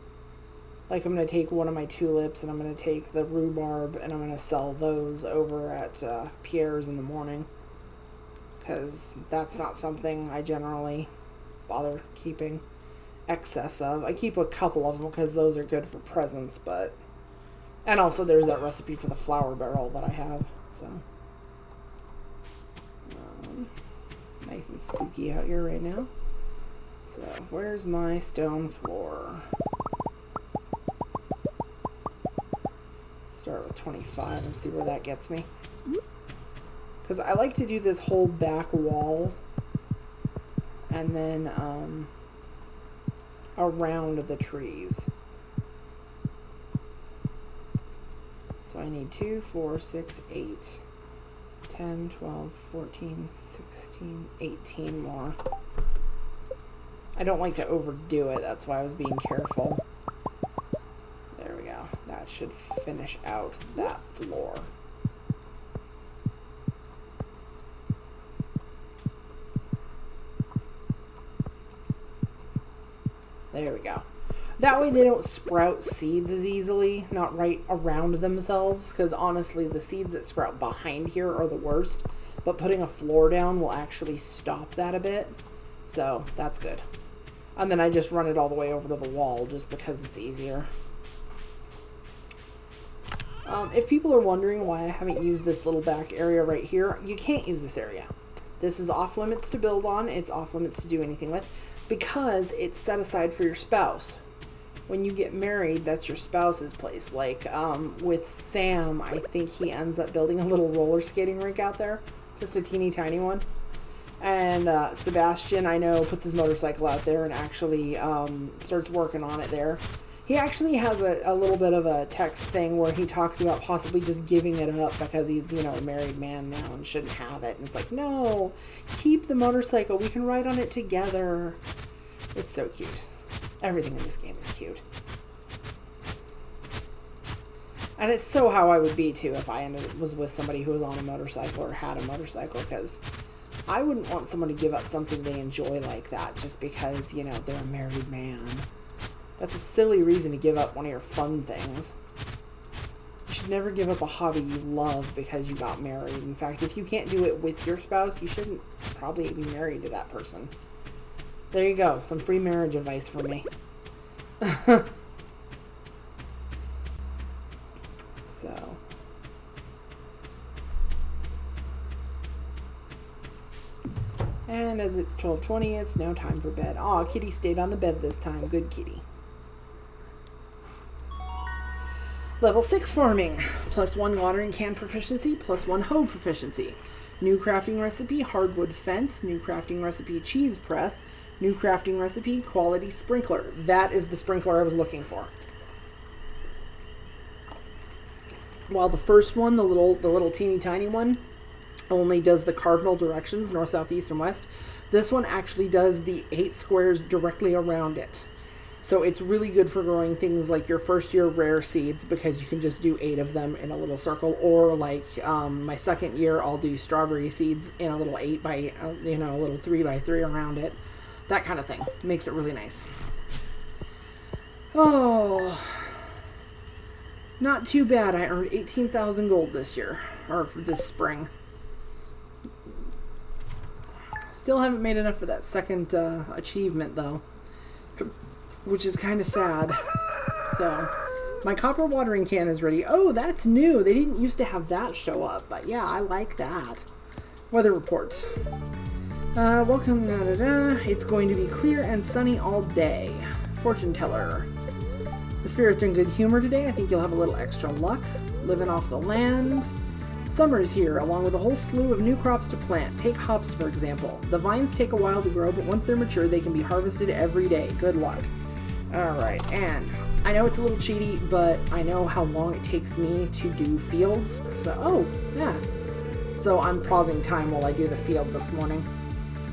Like I'm going to take one of my tulips and I'm going to take the rhubarb and I'm going to sell those over at Pierre's in the morning. Because that's not something I generally bother keeping excess of. I keep a couple of them because those are good for presents, but... And also there's that recipe for the flour barrel that I have, so. Nice and spooky out here right now. So, where's my stone floor? Start with 25 and see where that gets me. Because I like to do this whole back wall and then around the trees. So I need 2, 4, 6, 8, 10, 12, 14, 16, 18 more. I don't like to overdo it, that's why I was being careful. There we go. That should finish out that floor. There we go. That way they don't sprout seeds as easily, not right around themselves, because honestly the seeds that sprout behind here are the worst, but putting a floor down will actually stop that a bit, so that's good. And then I just run it all the way over to the wall just because it's easier. If people are wondering why I haven't used this little back area right here, you can't use this area. This is off limits to build on, it's off limits to do anything with, because it's set aside for your spouse. When you get married, that's your spouse's place. Like, with Sam, I think he ends up building a little roller skating rink out there. Just a teeny tiny one. And Sebastian, I know, puts his motorcycle out there and actually starts working on it there. He actually has a little bit of a text thing where he talks about possibly just giving it up because he's, you know, a married man now and shouldn't have it. And it's like, no, keep the motorcycle. We can ride on it together. It's so cute. Everything in this game is cute. And it's so how I would be, too, if I was with somebody who was on a motorcycle or had a motorcycle, because I wouldn't want someone to give up something they enjoy like that just because, you know, they're a married man. That's a silly reason to give up one of your fun things. You should never give up a hobby you love because you got married. In fact, if you can't do it with your spouse, you shouldn't probably be married to that person. There you go. Some free marriage advice for me. So. And as it's 12:20, it's now time for bed. Aw, Kitty stayed on the bed this time. Good kitty. Level 6 farming. +1 watering can proficiency, +1 hoe proficiency. New crafting recipe, hardwood fence. New crafting recipe, cheese press. New crafting recipe, quality sprinkler. That is the sprinkler I was looking for. While the first one, the little teeny tiny one, only does the cardinal directions, north, south, east, and west, this one actually does the 8 squares directly around it. So it's really good for growing things like your first year rare seeds because you can just do 8 of them in a little circle, or like my second year I'll do strawberry seeds in a little 8 by, a little 3 by 3 around it. That kind of thing. Makes it really nice. Oh, not too bad. I earned 18,000 gold this year, or for this spring. Still haven't made enough for that second achievement though, which is kind of sad. So, my copper watering can is ready. Oh, that's new. They didn't used to have that show up, but yeah, I like that. Weather report. Welcome. It's going to be clear and sunny all day. Fortune teller. The spirits are in good humor today. I think you'll have a little extra luck. Living off the land. Summer is here, along with a whole slew of new crops to plant. Take hops, for example. The vines take a while to grow, but once they're mature, they can be harvested every day. Good luck. Alright, and I know it's a little cheaty, but I know how long it takes me to do fields. So, oh, yeah. So I'm pausing time while I do the field this morning.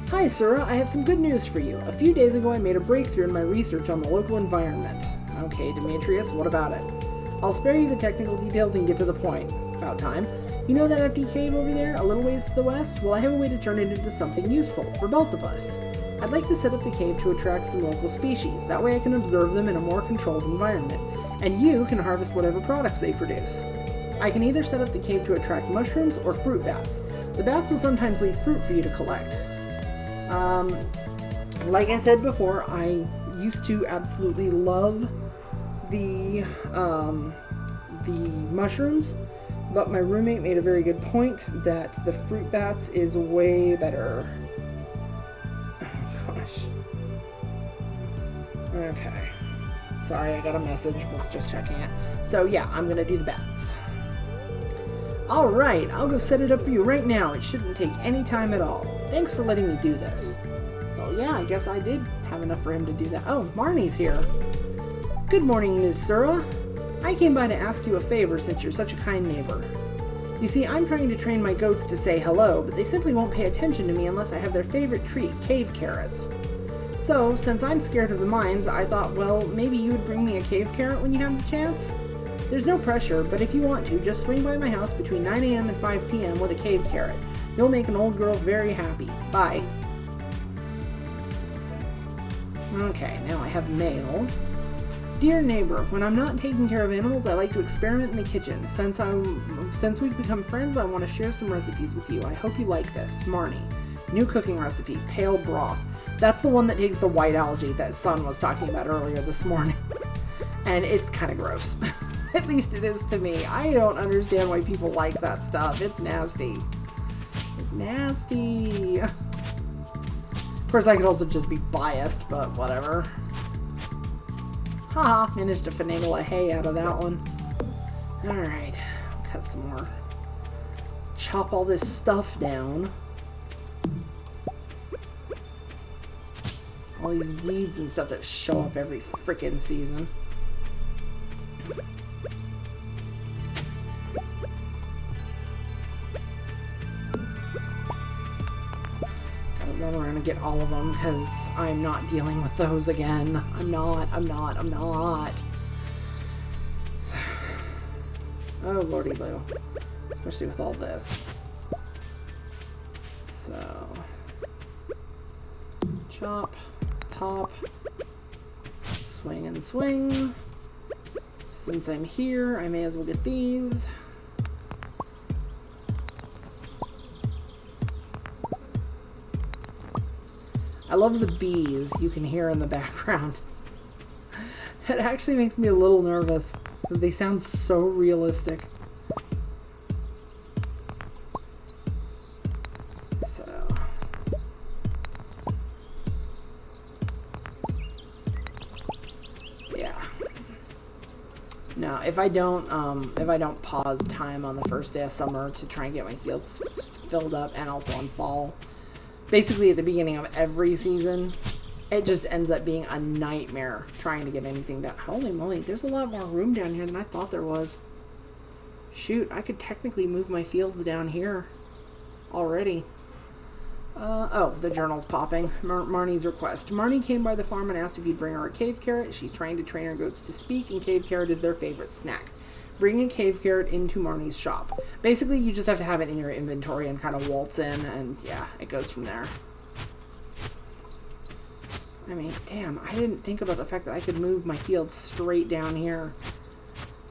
Hi, Sura. I have some good news for you. A few days ago, I made a breakthrough in my research on the local environment. Okay, Demetrius, what about it? I'll spare you the technical details and get to the point. About time. You know that empty cave over there, a little ways to the west? Well, I have a way to turn it into something useful for both of us. I'd like to set up the cave to attract some local species. That way I can observe them in a more controlled environment, and you can harvest whatever products they produce. I can either set up the cave to attract mushrooms or fruit bats. The bats will sometimes leave fruit for you to collect. Like I said before, I used to absolutely love the mushrooms, but my roommate made a very good point that the fruit bats is way better. Oh gosh. Okay. Sorry, I got a message. Was just checking it. So yeah, I'm gonna do the bats. Alright, I'll go set it up for you right now. It shouldn't take any time at all. Thanks for letting me do this. So yeah, I guess I did have enough for him to do that. Oh, Marnie's here. Good morning, Ms. Sura. I came by to ask you a favor since you're such a kind neighbor. You see, I'm trying to train my goats to say hello, but they simply won't pay attention to me unless I have their favorite treat, cave carrots. So, since I'm scared of the mines, I thought, well, maybe you would bring me a cave carrot when you have the chance? There's no pressure, but if you want to, just swing by my house between 9 a.m. and 5 p.m. with a cave carrot. You'll make an old girl very happy. Bye. Okay, now I have mail. Dear neighbor, when I'm not taking care of animals, I like to experiment in the kitchen. Since we've become friends, I want to share some recipes with you. I hope you like this. Marnie. New cooking recipe, pale broth. That's the one that takes the white algae that Sun was talking about earlier this morning. And it's kind of gross. At least it is to me. I don't understand why people like that stuff. It's nasty. It's nasty. Of course, I could also just be biased, but whatever. Haha, managed to finagle a hay out of that one. Alright, cut some more. Chop all this stuff down. All these weeds and stuff that show up every frickin' season. Run around and get all of them because I'm not dealing with those again. I'm not. So, oh, lordy loo. Especially with all this. So, Chop, pop, swing and swing. Since I'm here, I may as well get these. I love the bees you can hear in the background. It actually makes me a little nervous. They sound so realistic. So. Yeah. Now, if I don't pause time on the first day of summer to try and get my fields filled up, and also on fall, basically at the beginning of every season, it just ends up being a nightmare trying to get anything done. Holy moly, there's a lot more room down here than I thought there was. Shoot, I could technically move my fields down here already. Oh, the journal's popping. Marnie's request. Marnie came by the farm and asked if you'd bring her a cave carrot. She's trying to train her goats to speak, and cave carrot is their favorite snack. Bring a cave carrot into Marnie's shop. Basically, you just have to have it in your inventory and kind of waltz in, and yeah, it goes from there. I mean, damn, I didn't think about the fact that I could move my field straight down here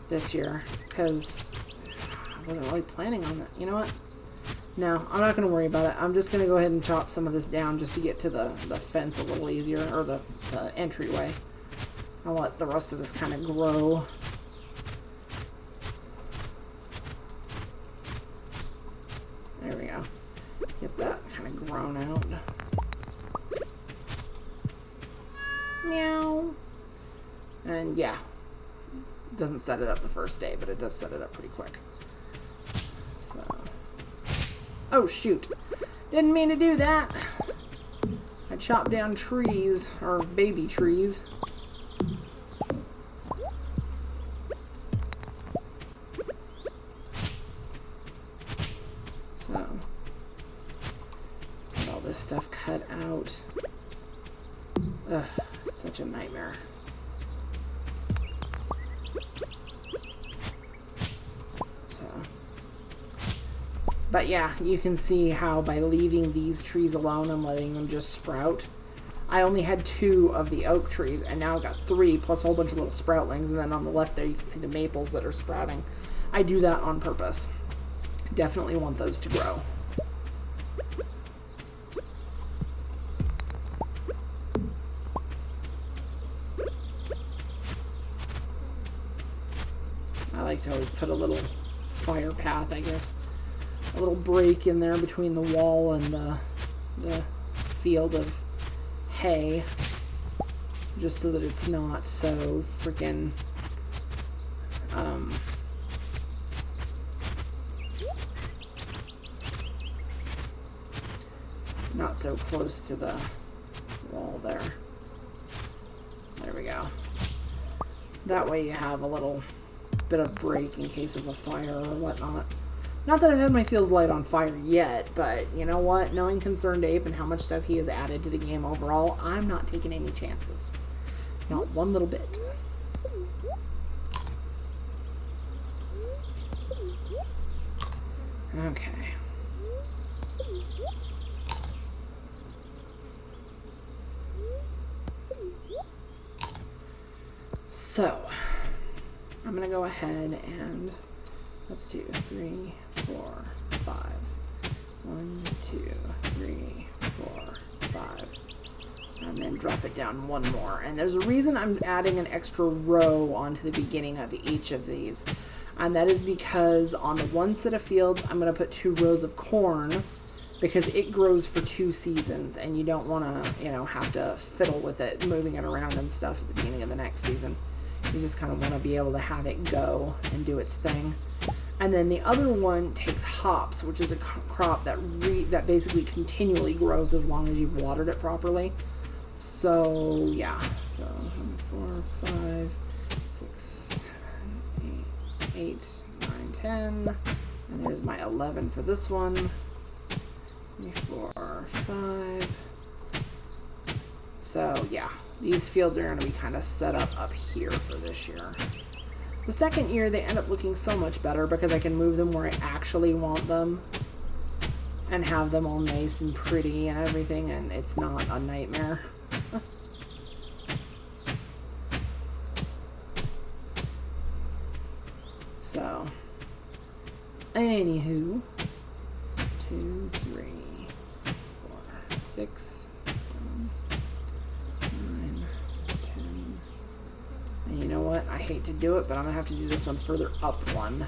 this year, because I wasn't really planning on that. You know what? No, I'm not going to worry about it. I'm just going to go ahead and chop some of this down just to get to the fence a little easier, or the entryway. I'll let the rest of this kind of grow. There we go. Get that kind of grown out. Meow. And yeah, it doesn't set it up the first day, but it does set it up pretty quick. So, oh shoot, didn't mean to do that. I chopped down trees, or baby trees. So, get all this stuff cut out. Ugh, such a nightmare. So, but yeah, you can see how by leaving these trees alone and letting them just sprout, I only had 2 of the oak trees, and now I've got 3 plus a whole bunch of little sproutlings, and then on the left there you can see the maples that are sprouting. I do that on purpose. Definitely want those to grow. I like to always put a little fire path, I guess. A little break in there between the wall and the field of hay. Just so that it's not so freaking... not so close to the wall there. There we go. That way you have a little bit of break in case of a fire or whatnot. Not that I've had my fields light on fire yet, but you know what? Knowing Concerned Ape and how much stuff he has added to the game overall, I'm not taking any chances. Not one little bit. Okay. So, I'm going to go ahead and let's do 3, 4, 5. 1, 2, 3, 4, 5. And then drop it down 1 more. And there's a reason I'm adding an extra row onto the beginning of each of these. And that is because on the one set of fields, I'm going to put 2 rows of corn, because it grows for 2 seasons, and you don't want to, you know, have to fiddle with it, moving it around and stuff at the beginning of the next season. You just kind of want to be able to have it go and do its thing. And then the other one takes hops, which is a crop that basically continually grows as long as you've watered it properly. So yeah, so 4, 5, 6, 7, 8, 9, 10, and there's my 11 for this one. 3, 4, 5. So yeah, these fields are going to be kind of set up here for this year. The second year, they end up looking so much better because I can move them where I actually want them. and have them all nice and pretty and everything, and it's not a nightmare. So, anywho, 2, 3, 4, 6, 7, 9, 10. And you know what? I hate to do it, but I'm gonna have to do this one further up 1,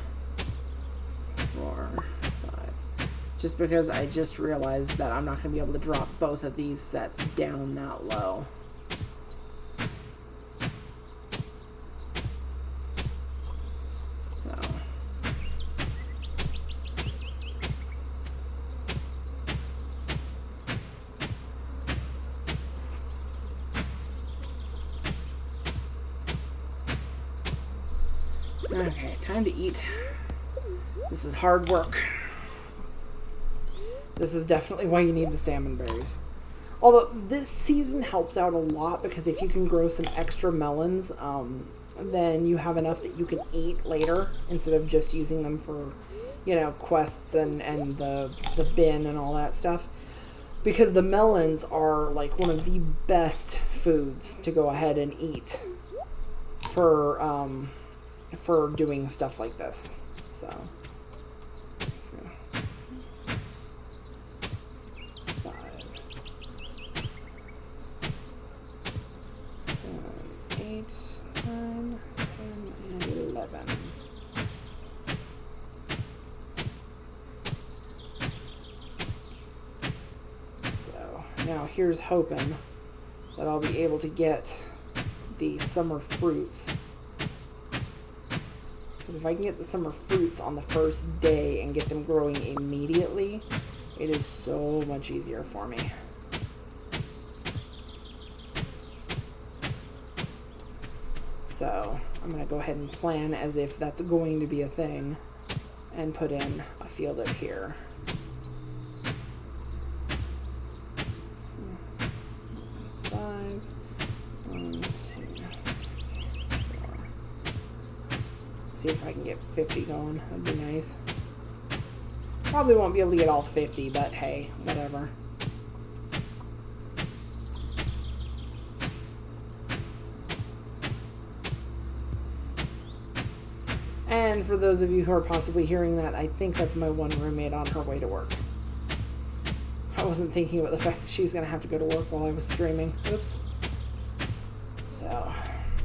4, 5. Just because I just realized that I'm not gonna be able to drop both of these sets down that low. So. Okay, time to eat. This is hard work. This is definitely why you need the salmon berries. Although this season helps out a lot because if you can grow some extra melons, then you have enough that you can eat later instead of just using them for, you know, quests and the bin and all that stuff. Because the melons are like one of the best foods to go ahead and eat for doing stuff like this. So 5, 8, 9, 10, and 11. So now here's hoping that I'll be able to get the summer fruits. Because if I can get the summer fruits on the first day and get them growing immediately, it is so much easier for me. So I'm going to go ahead and plan as if that's going to be a thing and put in a field up here. See if I can get 50 going. That'd be nice. Probably won't be able to get all 50, but hey, whatever. And for those of you who are possibly hearing that, I think that's my one roommate on her way to work. I wasn't thinking about the fact that she's going to have to go to work while I was streaming. Oops. So,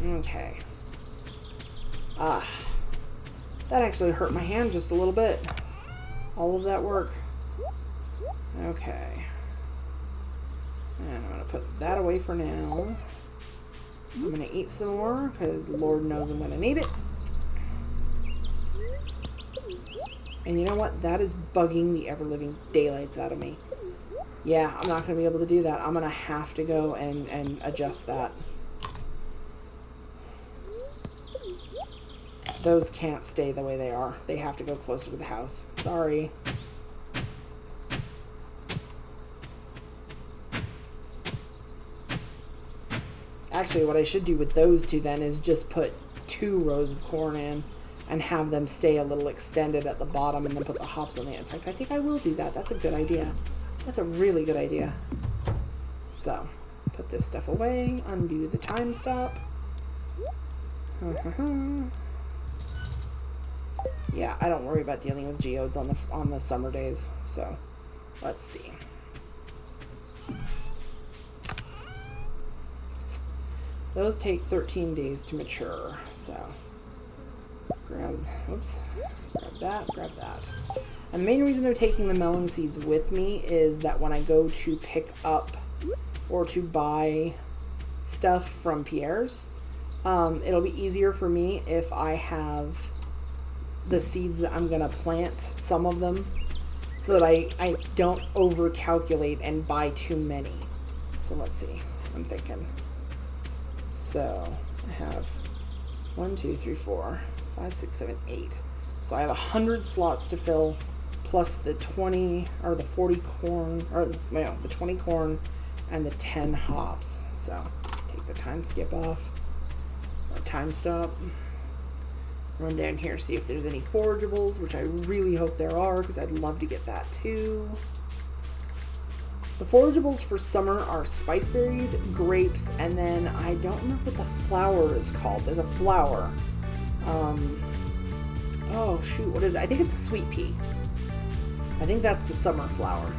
okay. That actually hurt my hand just a little bit. All of that work. Okay. And I'm going to put that away for now. I'm going to eat some more because Lord knows I'm going to need it. And you know what? That is bugging the ever-living daylights out of me. Yeah, I'm not going to be able to do that. I'm going to have to go and adjust that. Those can't stay the way they are. They have to go closer to the house. Sorry. Actually, what I should do with those two then is just put 2 rows of corn in and have them stay a little extended at the bottom and then put the hops on the end. In fact, I think I will do that. That's a good idea. That's a really good idea. So, put this stuff away. Undo the time stop. Yeah, I don't worry about dealing with geodes on the summer days. So, let's see. Those take 13 days to mature. So, grab that. And the main reason I'm taking the melon seeds with me is that when I go to pick up or to buy stuff from Pierre's, it'll be easier for me if I have the seeds that I'm gonna plant, some of them, so that I don't over calculate and buy too many. So let's see. I'm thinking. So I have 1, 2, 3, 4, 5, 6, 7, 8. So I have 100 slots to fill, plus the 20 or the 40 corn, or no, the 20 corn and the 10 hops. So take the time skip off, or time stop. Run down here, see if there's any forageables, which I really hope there are, because I'd love to get that too. The forageables for summer are spice berries, grapes, and then I don't remember what the flower is called. There's a flower. Oh shoot, what is it? I think it's a sweet pea. I think that's the summer flower.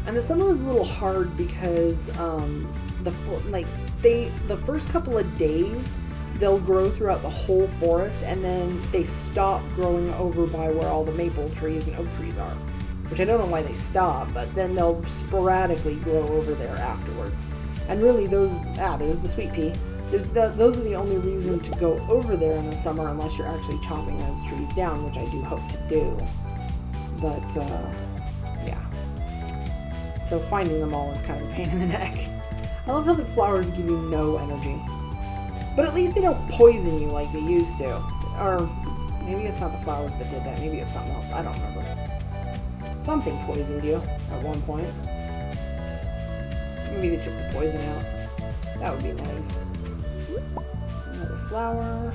And the summer was a little hard because the first couple of days they'll grow throughout the whole forest, and then they stop growing over by where all the maple trees and oak trees are. Which I don't know why they stop, but then they'll sporadically grow over there afterwards. And really, there's the sweet pea. Those are the only reason to go over there in the summer, unless you're actually chopping those trees down, which I do hope to do. But, yeah. So finding them all is kind of a pain in the neck. I love how the flowers give you no energy. But at least they don't poison you like they used to. Or maybe it's not the flowers that did that. Maybe it's something else. I don't remember. Something poisoned you at one point. Maybe they took the poison out. That would be nice. Another flower.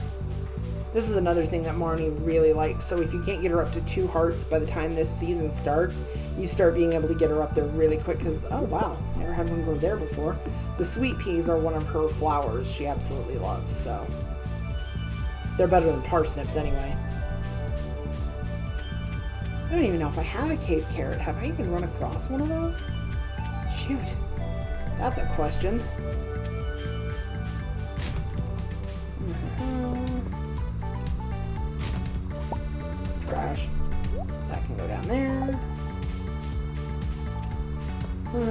This is another thing that Marnie really likes. So if you can't get her up to 2 hearts by the time this season starts, you start being able to get her up there really quick because, oh wow, never had one go there before. The sweet peas are one of her flowers she absolutely loves, so. They're better than parsnips anyway. I don't even know if I have a cave carrot. Have I even run across one of those? Shoot. That's a question. Trash. That can go down there.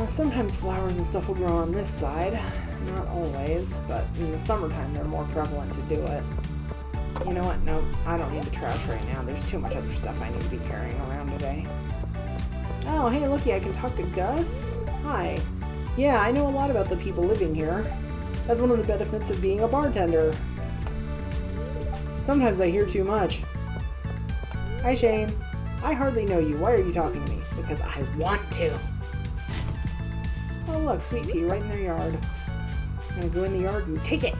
Sometimes flowers and stuff will grow on this side. Not always, but in the summertime they're more prevalent to do it. You know what? No, I don't need the trash right now. There's too much other stuff I need to be carrying around today. Oh, hey, looky, I can talk to Gus? Hi. Yeah, I know a lot about the people living here. That's one of the benefits of being a bartender. Sometimes I hear too much. Hi, Shane. I hardly know you. Why are you talking to me? Because I want to. Oh, look, sweet pea right in their yard. I'm gonna go in the yard and take it.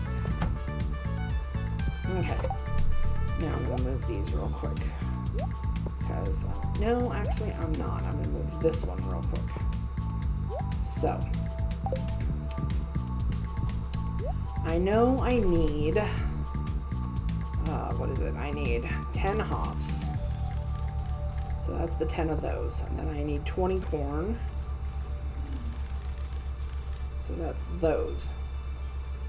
Okay. Now I'm going to move these real quick. Because, no, actually I'm not. I'm going to move this one real quick. So. I know I need, what is it? I need 10 hops. So that's the 10 of those. And then I need 20 corn. So that's those.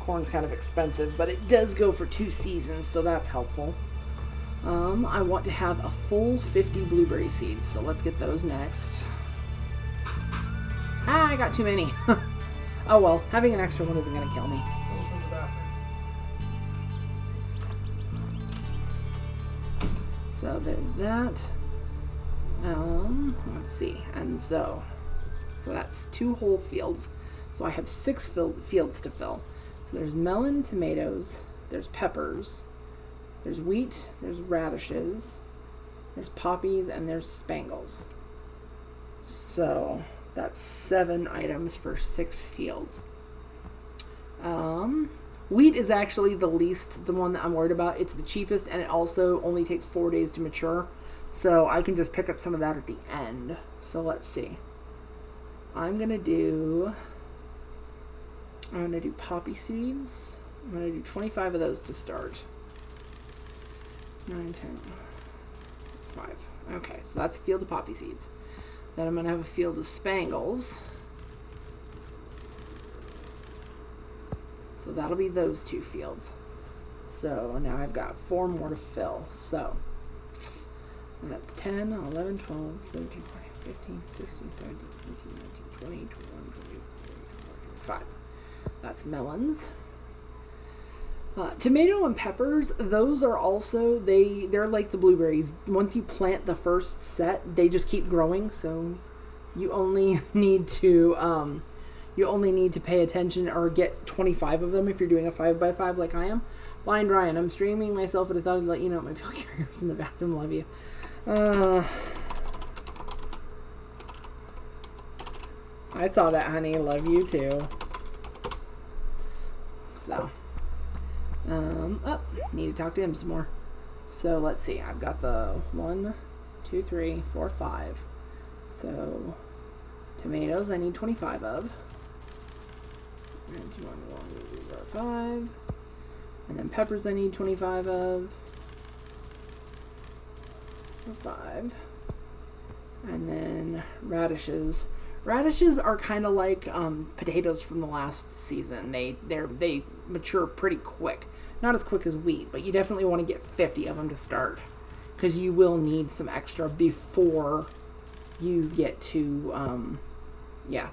Corn's kind of expensive, but it does go for 2 seasons, so that's helpful. I want to have a full 50 blueberry seeds, so let's get those next. I got too many. Oh well, having an extra one isn't going to kill me. Those from the bathroom. So there's that. Let's see. And so that's 2 whole fields. So I have 6 fields to fill. So there's melon, tomatoes, there's peppers, there's wheat, there's radishes, there's poppies, and there's spangles. So that's 7 items for 6 fields. Wheat is actually the one that I'm worried about. It's the cheapest, and it also only takes 4 days to mature. So I can just pick up some of that at the end. So let's see. I'm going to do poppy seeds. I'm going to do 25 of those to start. 9, 10, 5. Okay, so that's a field of poppy seeds. Then I'm going to have a field of spangles. So that'll be those 2 fields. So now I've got 4 more to fill. So that's 10, 11, 12, 13, 14, 15, 16, 17, 18, 19, 20, 21, 22, 23, 24, 25. That's melons. Tomato and peppers, those are also, they're like the blueberries. Once you plant the first set, they just keep growing. So you only need to pay attention or get 25 of them if you're doing a 5x5 like I am. Blind Ryan, I'm streaming myself, but I thought I'd let you know my pill carrier's in the bathroom. Love you. I saw that, honey. Love you too. So, need to talk to him some more. So let's see. I've got the 1, 2, 3, 4, 5. So Tomatoes I need 25 of. And 5. And then peppers I need 25 of. 5. And then radishes. Radishes are kind of like potatoes from the last season. They mature pretty quick. Not as quick as wheat, but you definitely want to get 50 of them to start, because you will need some extra before you get to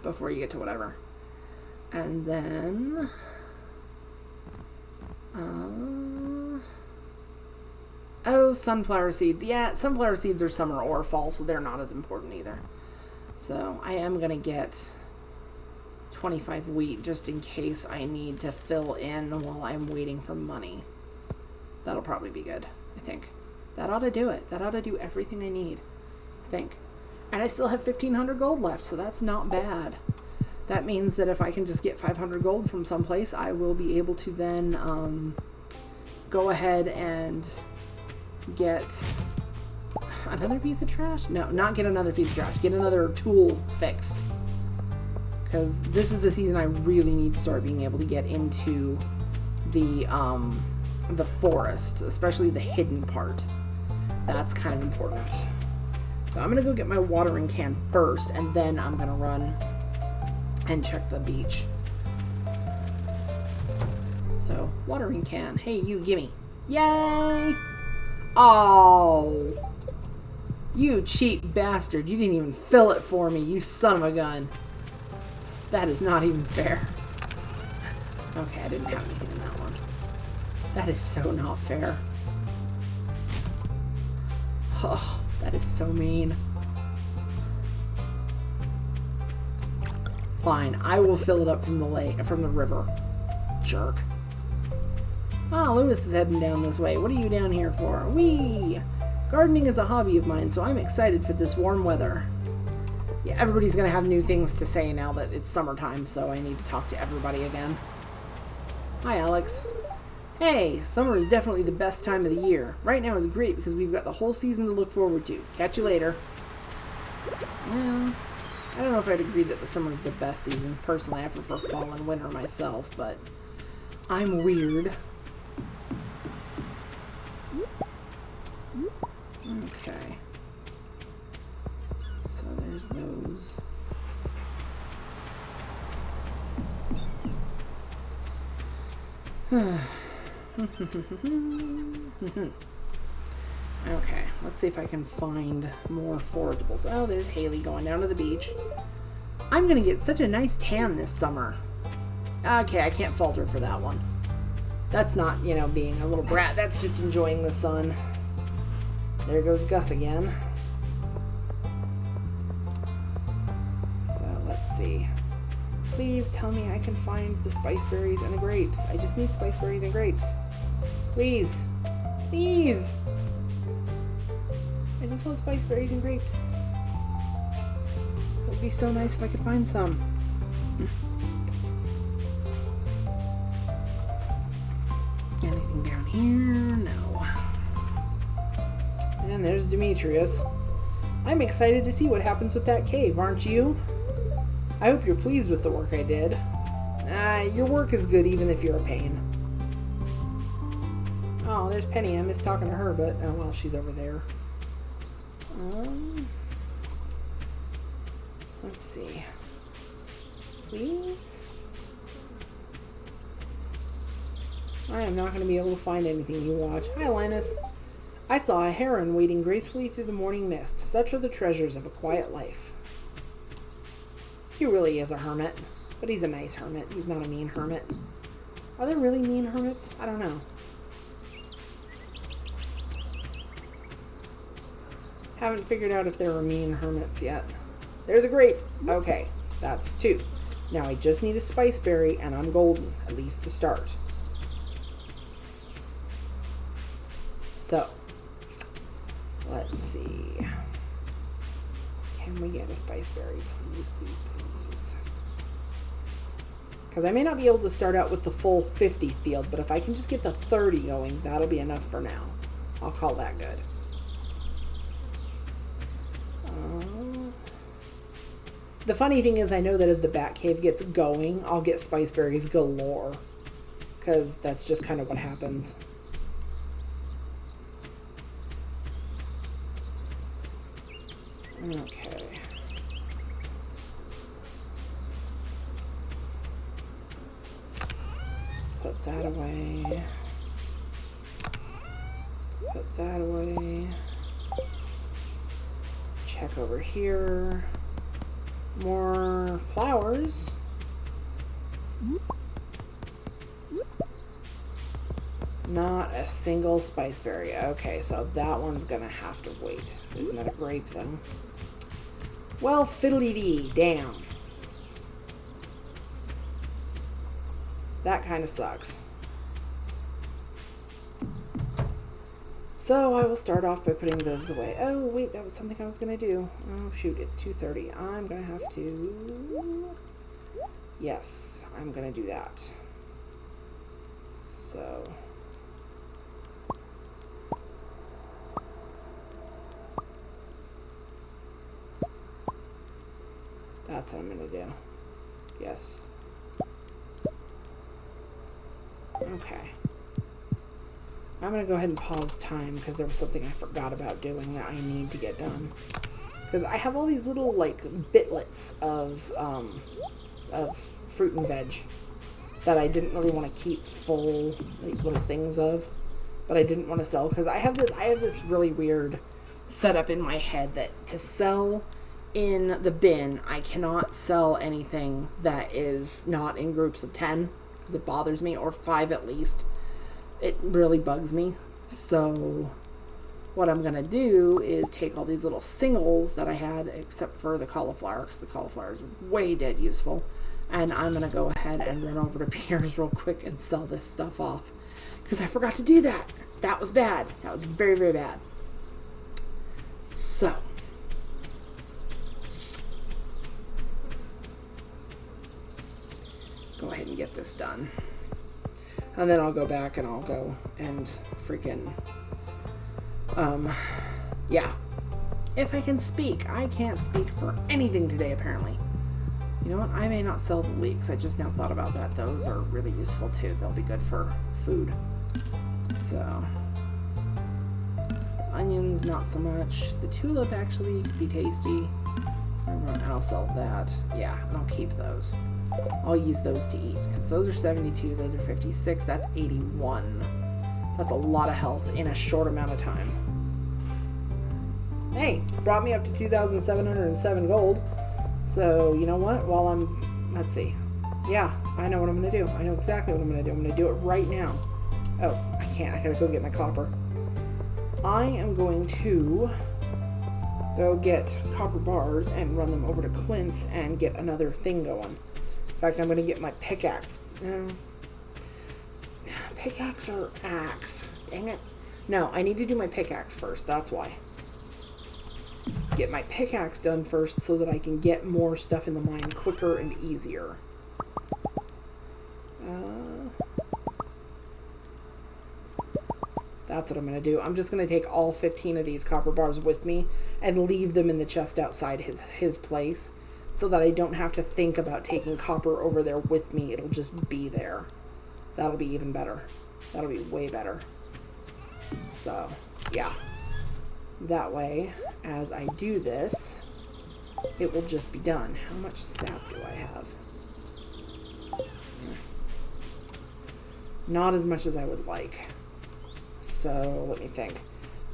before you get to whatever. And then sunflower seeds. Yeah, sunflower seeds are summer or fall, so they're not as important either. So I am going to get 25 wheat just in case I need to fill in while I'm waiting for money. That'll probably be good, I think. That ought to do it. That ought to do everything I need, I think. And I still have 1,500 gold left, so that's not bad. That means that if I can just get 500 gold from someplace, I will be able to then go ahead and get another piece of trash? No, not get another piece of trash. Get another tool fixed. Because this is the season I really need to start being able to get into the forest, especially the hidden part. That's kind of important. So I'm going to go get my watering can first, and then I'm going to run and check the beach. So, watering can. Hey, you, gimme. Yay! Oh! You cheap bastard. You didn't even fill it for me, you son of a gun. That is not even fair. Okay, I didn't have anything in that one. That is so not fair. Oh, that is so mean. Fine, I will fill it up from the lake, from the river. Jerk. Ah, Lewis is heading down this way. What are you down here for? Whee! Gardening is a hobby of mine, so I'm excited for this warm weather. Yeah, everybody's going to have new things to say now that it's summertime, so I need to talk to everybody again. Hi, Alex. Hey, summer is definitely the best time of the year. Right now is great because we've got the whole season to look forward to. Catch you later. Well, I don't know if I'd agree that the summer is the best season. Personally, I prefer fall and winter myself, but I'm weird. Okay. So there's those. Okay, let's see if I can find more forageables. Oh, there's Haley going down to the beach. I'm gonna get such a nice tan this summer. Okay, I can't fault her for that one. That's not, you know, being a little brat. That's just enjoying the sun. There goes Gus again. So, let's see. Please tell me I can find the spice berries and the grapes. I just need spice berries and grapes. Please. Please. I just want spice berries and grapes. It would be so nice if I could find some. Anything down here? No. And there's Demetrius. I'm excited to see what happens with that cave, aren't you? I hope you're pleased with the work I did. Your work is good even if you're a pain. Oh, there's Penny. I miss talking to her, but oh well, she's over there. Let's see. Please? I am not going to be able to find anything you watch. Hi, Linus. I saw a heron wading gracefully through the morning mist. Such are the treasures of a quiet life. He really is a hermit, but he's a nice hermit. He's not a mean hermit. Are there really mean hermits? I don't know. Haven't figured out if there are mean hermits yet. There's a grape. Okay, that's 2. Now I just need a spice berry and I'm golden, at least to start. So, let's see. Can we get a spice berry, please, please, please? Because I may not be able to start out with the full 50 field, but if I can just get the 30 going, that'll be enough for now. I'll call that good. The funny thing is, I know that as the bat cave gets going, I'll get spice berries galore. Because that's just kind of what happens. Okay. Put that away. Put that away. Check over here. More flowers. Not a single spice berry. Okay, so that one's gonna have to wait. Isn't that a grape though? Well, fiddly-dee, damn. That kind of sucks. So I will start off by putting those away. Oh, wait, that was something I was going to do. Oh, shoot, it's 2:30. I'm going to have to... Yes, I'm going to do that. So... That's what I'm going to do. Yes. Okay. I'm going to go ahead and pause time because there was something I forgot about doing that I need to get done. Because I have all these little, like, bitlets of fruit and veg that I didn't really want to keep full, like, little things of. But I didn't want to sell because I have this really weird setup in my head that to sell in the bin, I cannot sell anything that is not in groups of 10 because it bothers me, or 5 at least. It really bugs me. So what I'm going to do is take all these little singles that I had, except for the cauliflower, because the cauliflower is way dead useful. And I'm going to go ahead and run over to Pierre's real quick and sell this stuff off. Because I forgot to do that. That was bad. That was very, very bad. So... go ahead and get this done. And then I'll go back and I'll go and freaking, yeah. If I can speak. I can't speak for anything today, apparently. You know what? I may not sell the leeks. I just now thought about that. Those are really useful, too. They'll be good for food. So, onions, not so much. The tulip actually could be tasty. And I'll sell that. Yeah, and I'll keep those. I'll use those to eat, because those are 72, those are 56, that's 81. That's a lot of health in a short amount of time. Hey, brought me up to 2,707 gold. So, you know what? While I'm, let's see. Yeah, I know what I'm going to do. I know exactly what I'm going to do. I'm going to do it right now. Oh, I can't. I gotta go get my copper. I am going to go get copper bars and run them over to Clint's and get another thing going. In fact, I'm going to get my pickaxe. No. Pickaxe or axe? Dang it. No, I need to do my pickaxe first. That's why. Get my pickaxe done first so that I can get more stuff in the mine quicker and easier. That's what I'm going to do. I'm just going to take all 15 of these copper bars with me and leave them in the chest outside his place, so that I don't have to think about taking copper over there with me. It'll just be there. That'll be even better. That'll be way better. So, yeah. That way, as I do this, it will just be done. How much sap do I have? Not as much as I would like. So, let me think.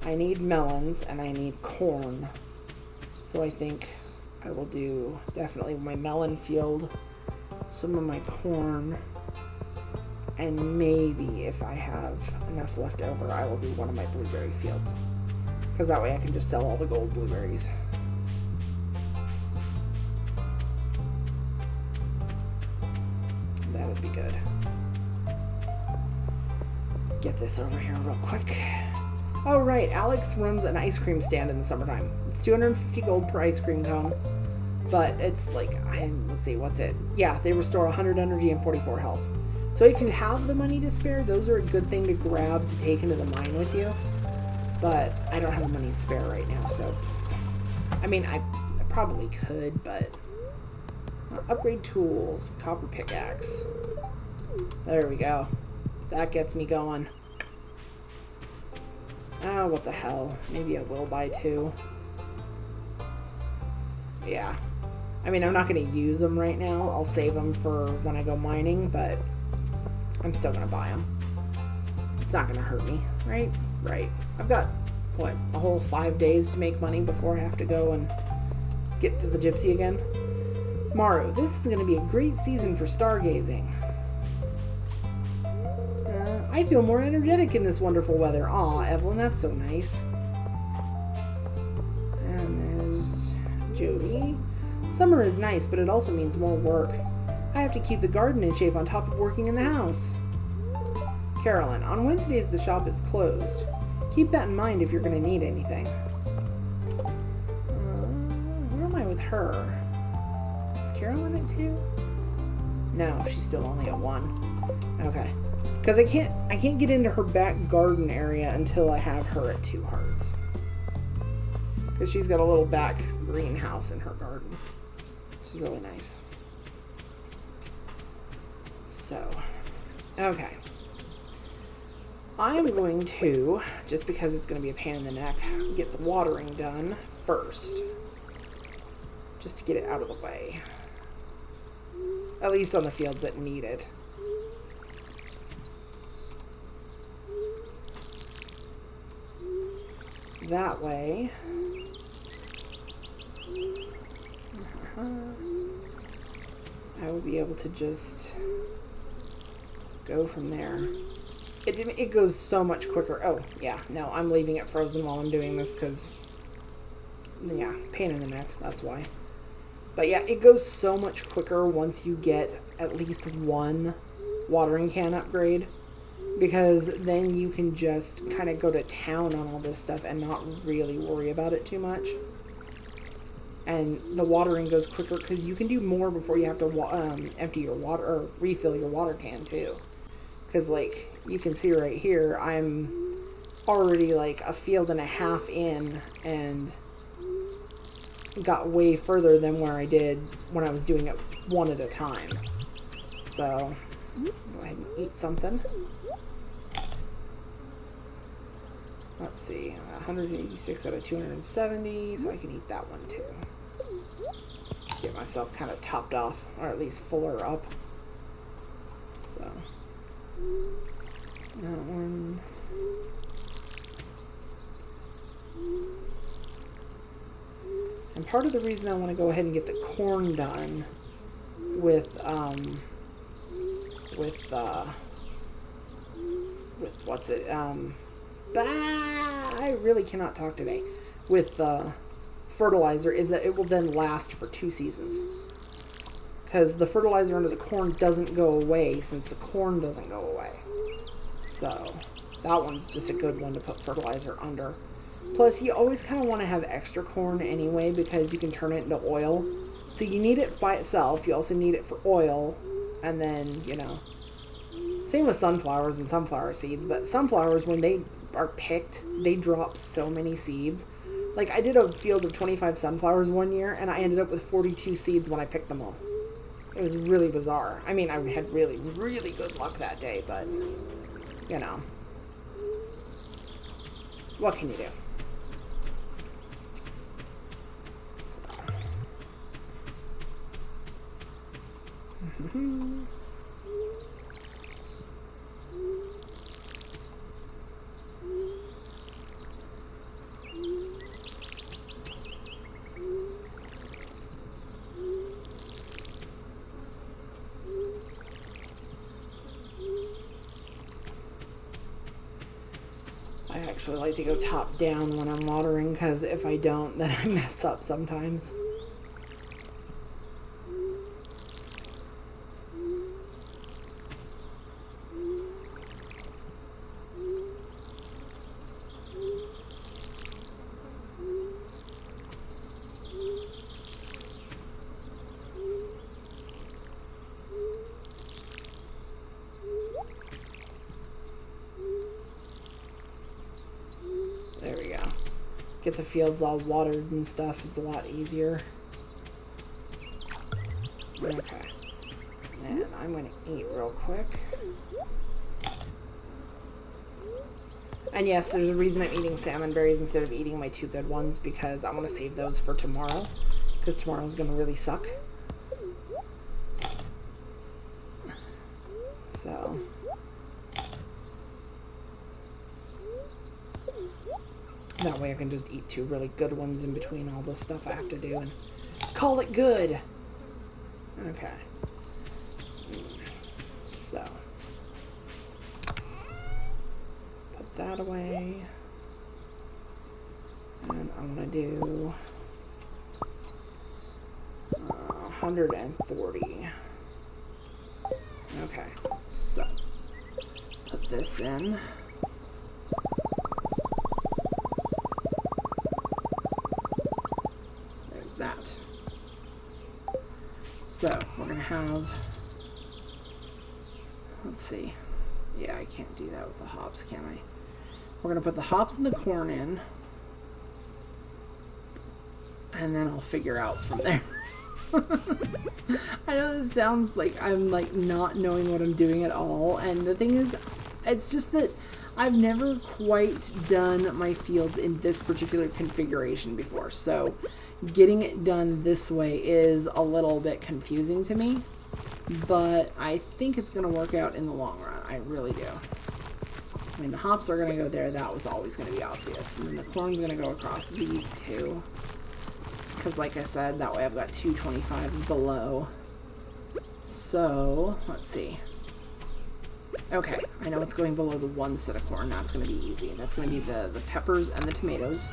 I need melons and I need corn. So I think I will do definitely my melon field, some of my corn, and maybe if I have enough left over, I will do one of my blueberry fields. Because that way I can just sell all the gold blueberries. That would be good. Get this over here real quick. Oh, right. Alex runs an ice cream stand in the summertime. It's 250 gold per ice cream cone. But it's like, let's see, what's it? Yeah, they restore 100 energy and 44 health. So if you have the money to spare, those are a good thing to grab to take into the mine with you. But I don't have the money to spare right now, so... I mean, I probably could, but Upgrade tools. Copper pickaxe. There we go. That gets me going. Oh, what the hell. Maybe I will buy 2. Yeah. I mean, I'm not going to use them right now. I'll save them for when I go mining, but I'm still going to buy them. It's not going to hurt me, right? Right. I've got, what, a whole 5 days to make money before I have to go and get to the gypsy again. Maru, this is going to be a great season for stargazing. I feel more energetic in this wonderful weather. Aw, Evelyn, that's so nice. And there's Jody. Summer is nice, but it also means more work. I have to keep the garden in shape on top of working in the house. Carolyn, on Wednesdays the shop is closed. Keep that in mind if you're going to need anything. Where am I with her? Is Carolyn at 2? No, she's still only at 1. Okay. Because I can't get into her back garden area until I have her at 2 hearts. Because she's got a little back greenhouse in her garden. Which is really nice. So, okay. I am going to, just because it's going to be a pain in the neck, get the watering done first. Just to get it out of the way. At least on the fields that need it. That way. I will be able to just go from there. It goes so much quicker. Oh, yeah. No, I'm leaving it frozen while I'm doing this because, yeah, pain in the neck. That's why. But yeah, it goes so much quicker once you get at least 1 watering can upgrade. Because then you can just kind of go to town on all this stuff and not really worry about it too much. And the watering goes quicker because you can do more before you have to empty your water or refill your water can too. Because like you can see right here, I'm already like a field and a half in and got way further than where I did when I was doing it 1 at a time. So go ahead and eat something. Let's see, 186 out of 270, so I can eat that one too. Get myself kind of topped off, or at least fuller up. So, that one. And part of the reason I want to go ahead and get the corn done with what's it, I really cannot talk today. With fertilizer is that it will then last for 2 seasons. Because the fertilizer under the corn doesn't go away since the corn doesn't go away. So that one's just a good one to put fertilizer under. Plus you always kind of want to have extra corn anyway because you can turn it into oil. So you need it by itself. You also need it for oil. And then, you know, same with sunflowers and sunflower seeds. But sunflowers, when they are picked, they drop so many seeds. Like I did a field of 25 sunflowers one year and I ended up with 42 seeds when I picked them all. It was really bizarre. I mean, I had really, really good luck that day, but you know, what can you do? So. I actually like to go top down when I'm watering because if I don't, then I mess up sometimes. There we go. Get the fields all watered and stuff is a lot easier. Okay. And I'm going to eat real quick. And yes, there's a reason I'm eating salmon berries instead of eating my 2 good ones, because I want to save those for tomorrow, because tomorrow's going to really suck. So. That way I can just eat 2 really good ones in between all the stuff I have to do and call it good. Okay. So. Put that away. And I'm going to do 140. Okay. So. Put this in. That. So we're gonna have, let's see, yeah, I can't do that with the hops, can I? We're gonna put the hops and the corn in, and then I'll figure out from there. I know this sounds like I'm like not knowing what I'm doing at all, and the thing is, it's just that I've never quite done my fields in this particular configuration before, so getting it done this way is a little bit confusing to me, but I think it's going to work out in the long run. I really do. I mean, the hops are going to go there. That was always going to be obvious. And then the corn's going to go across these 2. Because like I said, that way I've got 2 25s below. So, let's see. Okay, I know it's going below the 1 set of corn. That's going to be easy. That's going to be the peppers and the tomatoes.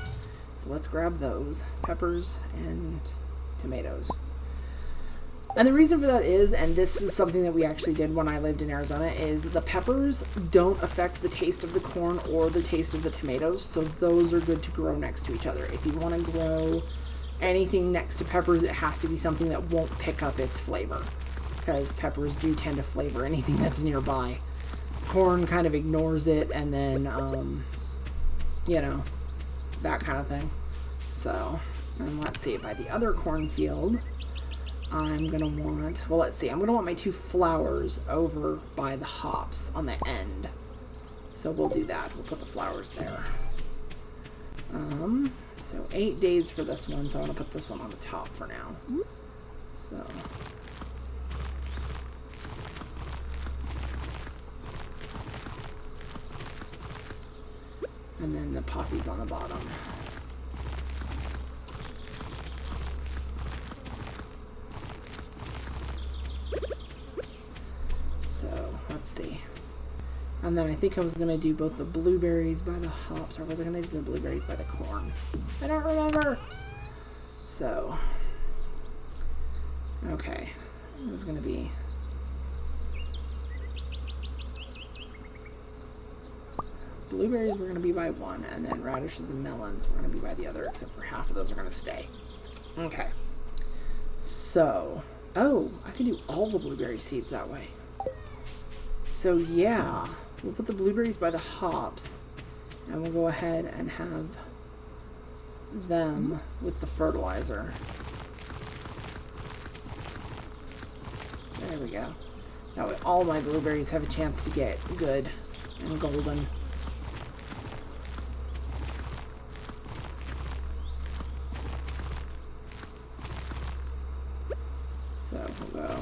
So let's grab those. Peppers and tomatoes. And the reason for that is, and this is something that we actually did when I lived in Arizona, is the peppers don't affect the taste of the corn or the taste of the tomatoes. So those are good to grow next to each other. If you want to grow anything next to peppers, it has to be something that won't pick up its flavor. Because peppers do tend to flavor anything that's nearby. Corn kind of ignores it, and then, you know, that kind of thing. So, and let's see, by the other cornfield, I'm going to want, well, let's see, I'm going to want my 2 flowers over by the hops on the end. So we'll do that. We'll put the flowers there. So 8 days for this one, so I want to put this one on the top for now. So. And then the poppies on the bottom. So, let's see. And then I think I was going to do both the blueberries by the hops, or was I going to do the blueberries by the corn? I don't remember! So, okay. It was going to be... Blueberries were going to be by 1, and then radishes and melons were going to be by the other, except for half of those are going to stay. Okay. So, oh, I can do all the blueberry seeds that way. So, yeah, we'll put the blueberries by the hops, and we'll go ahead and have them with the fertilizer. There we go. That way all my blueberries have a chance to get good and golden. So we'll go.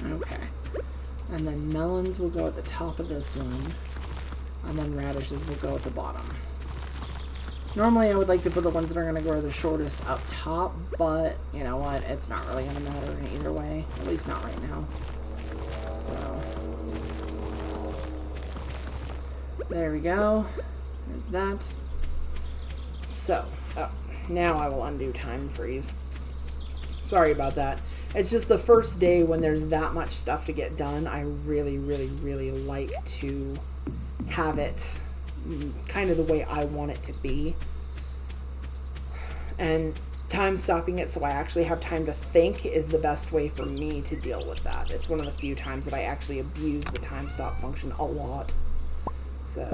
Okay. And then melons will go at the top of this one. And then radishes will go at the bottom. Normally I would like to put the ones that are going to grow the shortest up top, but you know what? It's not really going to matter in either way. At least not right now. So, there we go. There's that. So, oh, now I will undo time freeze. Sorry about that. It's just the first day when there's that much stuff to get done. I really, really, really like to have it kind of the way I want it to be. And time stopping it so I actually have time to think is the best way for me to deal with that. It's one of the few times that I actually abuse the time stop function a lot. So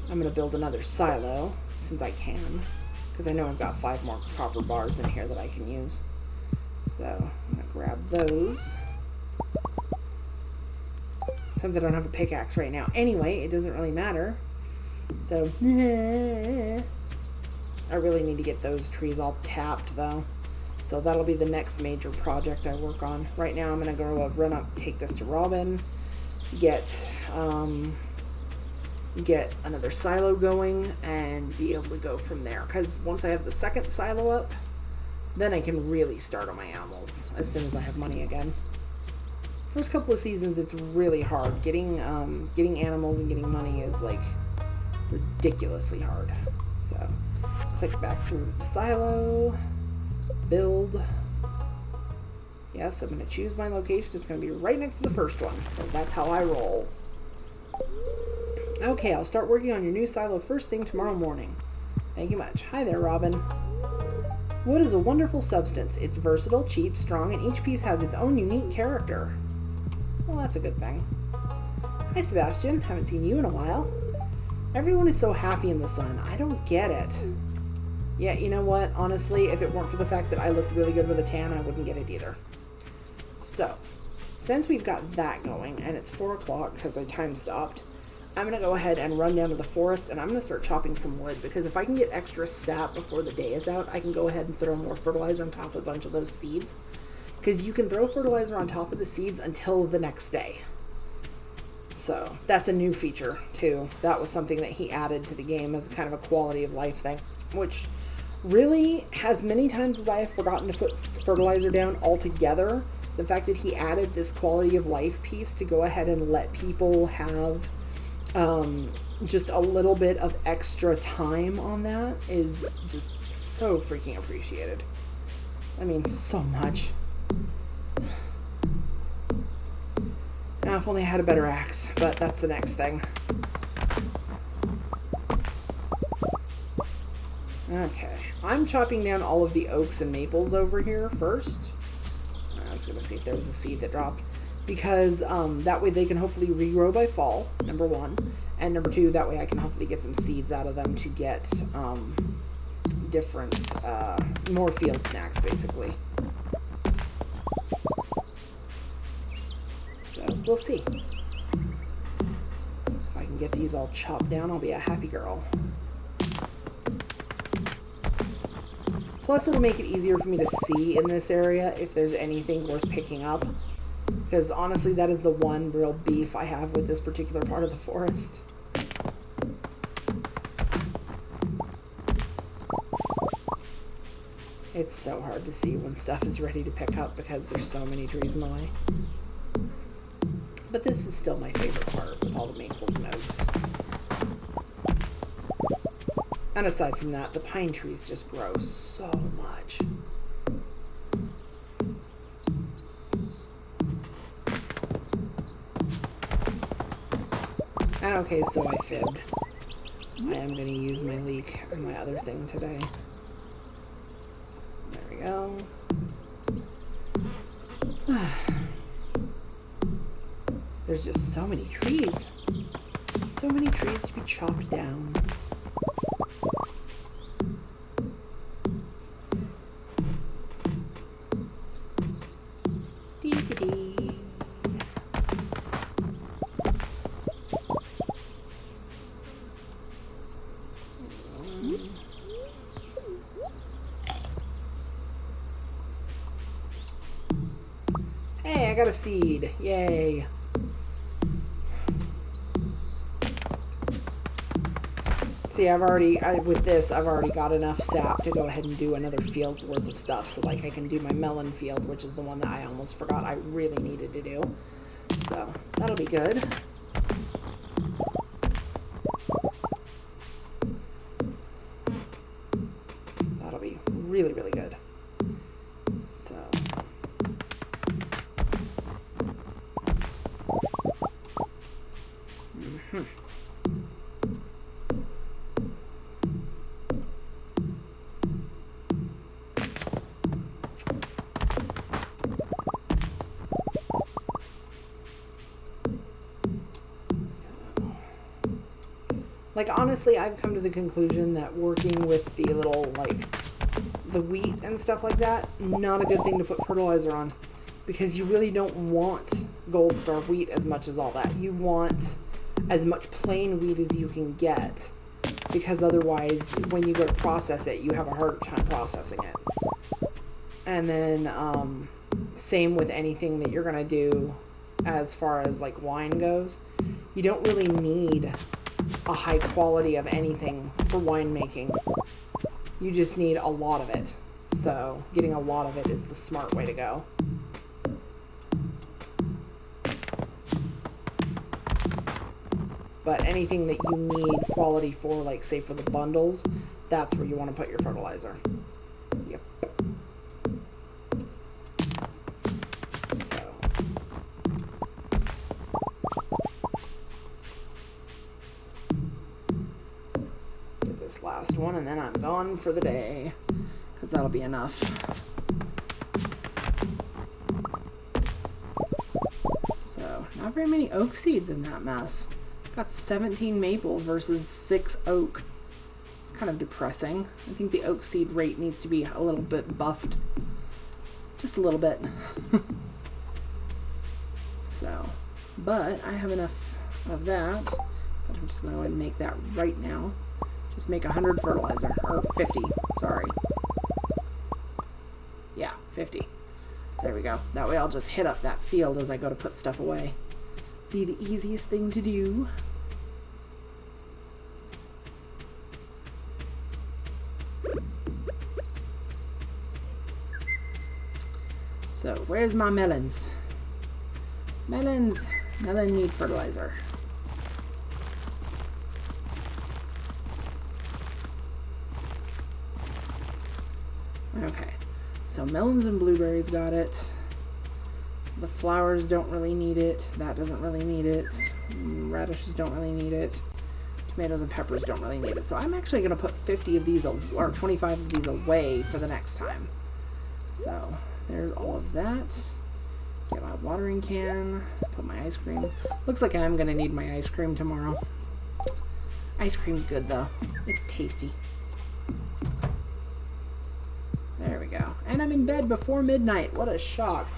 I'm going to build another silo since I can, because I know I've got 5 more copper bars in here that I can use. So I'm going to grab those. Since I don't have a pickaxe right now anyway, it doesn't really matter. So I really need to get those trees all tapped though. So that'll be the next major project I work on. Right now I'm going to go run up, take this to Robin, get another silo going, and be able to go from there. Because once I have the second silo up, then I can really start on my animals as soon as I have money again. First couple of seasons, it's really hard. Getting animals and getting money is like ridiculously hard. So click back through the silo, build. Yes, I'm going to choose my location. It's going to be right next to the first one. That's how I roll. Okay, I'll start working on your new silo first thing tomorrow morning. Thank you much. Hi there, Robin. Wood is a wonderful substance. It's versatile, cheap, strong, and each piece has its own unique character. Well, that's a good thing. Hi, Sebastian. Haven't seen you in a while. Everyone is so happy in the sun. I don't get it. Yeah, you know what? Honestly, if it weren't for the fact that I looked really good with a tan, I wouldn't get it either. So, since we've got that going, and it's 4 o'clock because I time stopped, I'm going to go ahead and run down to the forest, and I'm going to start chopping some wood, because if I can get extra sap before the day is out, I can go ahead and throw more fertilizer on top of a bunch of those seeds. Because you can throw fertilizer on top of the seeds until the next day. So, that's a new feature, too. That was something that he added to the game as kind of a quality of life thing, which really, as many times as I have forgotten to put fertilizer down altogether, the fact that he added this quality of life piece to go ahead and let people have just a little bit of extra time on that is just so freaking appreciated. I mean, so much. Now, if only I had a better axe, but that's the next thing. Okay, I'm chopping down all of the oaks and maples over here first. I was going to see if there was a seed that dropped. Because that way they can hopefully regrow by fall, number 1. And number 2, that way I can hopefully get some seeds out of them to get different, more field snacks, basically. So, we'll see. If I can get these all chopped down, I'll be a happy girl. Plus, it'll make it easier for me to see in this area if there's anything worth picking up. Because honestly, that is the one real beef I have with this particular part of the forest. It's so hard to see when stuff is ready to pick up because there's so many trees in the way. But this is still my favorite part with all the maples and oaks. And aside from that, the pine trees just grow so much. And okay, so I fibbed. I am going to use my leek on my other thing today. There we go. There's just so many trees. So many trees to be chopped down. Dee-dee-dee. Hey, I got a seed. Yay. See, with this, I've already got enough sap to go ahead and do another field's worth of stuff. So, like, I can do my melon field, which is the one that I almost forgot I really needed to do. So, that'll be good. That'll be really, really good. So. Like, honestly, I've come to the conclusion that working with the little, like, the wheat and stuff like that, not a good thing to put fertilizer on. Because you really don't want Gold Star wheat as much as all that. You want as much plain wheat as you can get. Because otherwise, when you go to process it, you have a harder time processing it. And then, same with anything that you're going to do as far as, like, wine goes. You don't really need a high quality of anything for winemaking. You just need a lot of it. So, getting a lot of it is the smart way to go. But anything that you need quality for, like, say, for the bundles, that's where you want to put your fertilizer. Yep. So. Get this last one, and then I'm gone for the day. Because that'll be enough. So, not very many oak seeds in that mess. Got 17 maple versus 6 oak. It's kind of depressing. I think the oak seed rate needs to be a little bit buffed. Just a little bit. So, but I have enough of that. But I'm just going to go ahead and make that right now. Just make 100 fertilizer. Or 50, sorry. Yeah, 50. There we go. That way I'll just hit up that field as I go to put stuff away. Be the easiest thing to do. So, where's my melons? Melons! Melon need fertilizer. Okay. So, melons and blueberries got it. The flowers don't really need it. That doesn't really need it. Radishes don't really need it. Tomatoes and peppers don't really need it. So I'm actually going to put 50 of these, or 25 of these away for the next time. So there's all of that. Get my watering can. Put my ice cream. Looks like I'm going to need my ice cream tomorrow. Ice cream's good though. It's tasty. There we go. And I'm in bed before midnight. What a shock.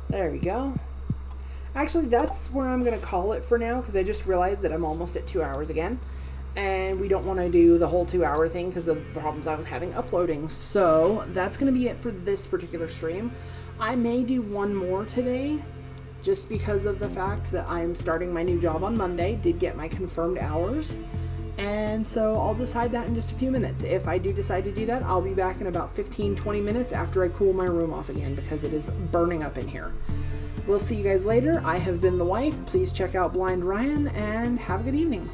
There we go. Actually, that's where I'm going to call it for now, because I just realized that I'm almost at 2 hours again. And we don't want to do the whole 2 hour thing because of the problems I was having uploading. So that's going to be it for this particular stream. I may do one more today, just because of the fact that I'm starting my new job on Monday. Did get my confirmed hours. And so I'll decide that in just a few minutes. If I do decide to do that, I'll be back in about 15-20 minutes after I cool my room off again, because it is burning up in here. We'll see you guys later. I have been the wife. Please check out Blind Ryan, and have a good evening.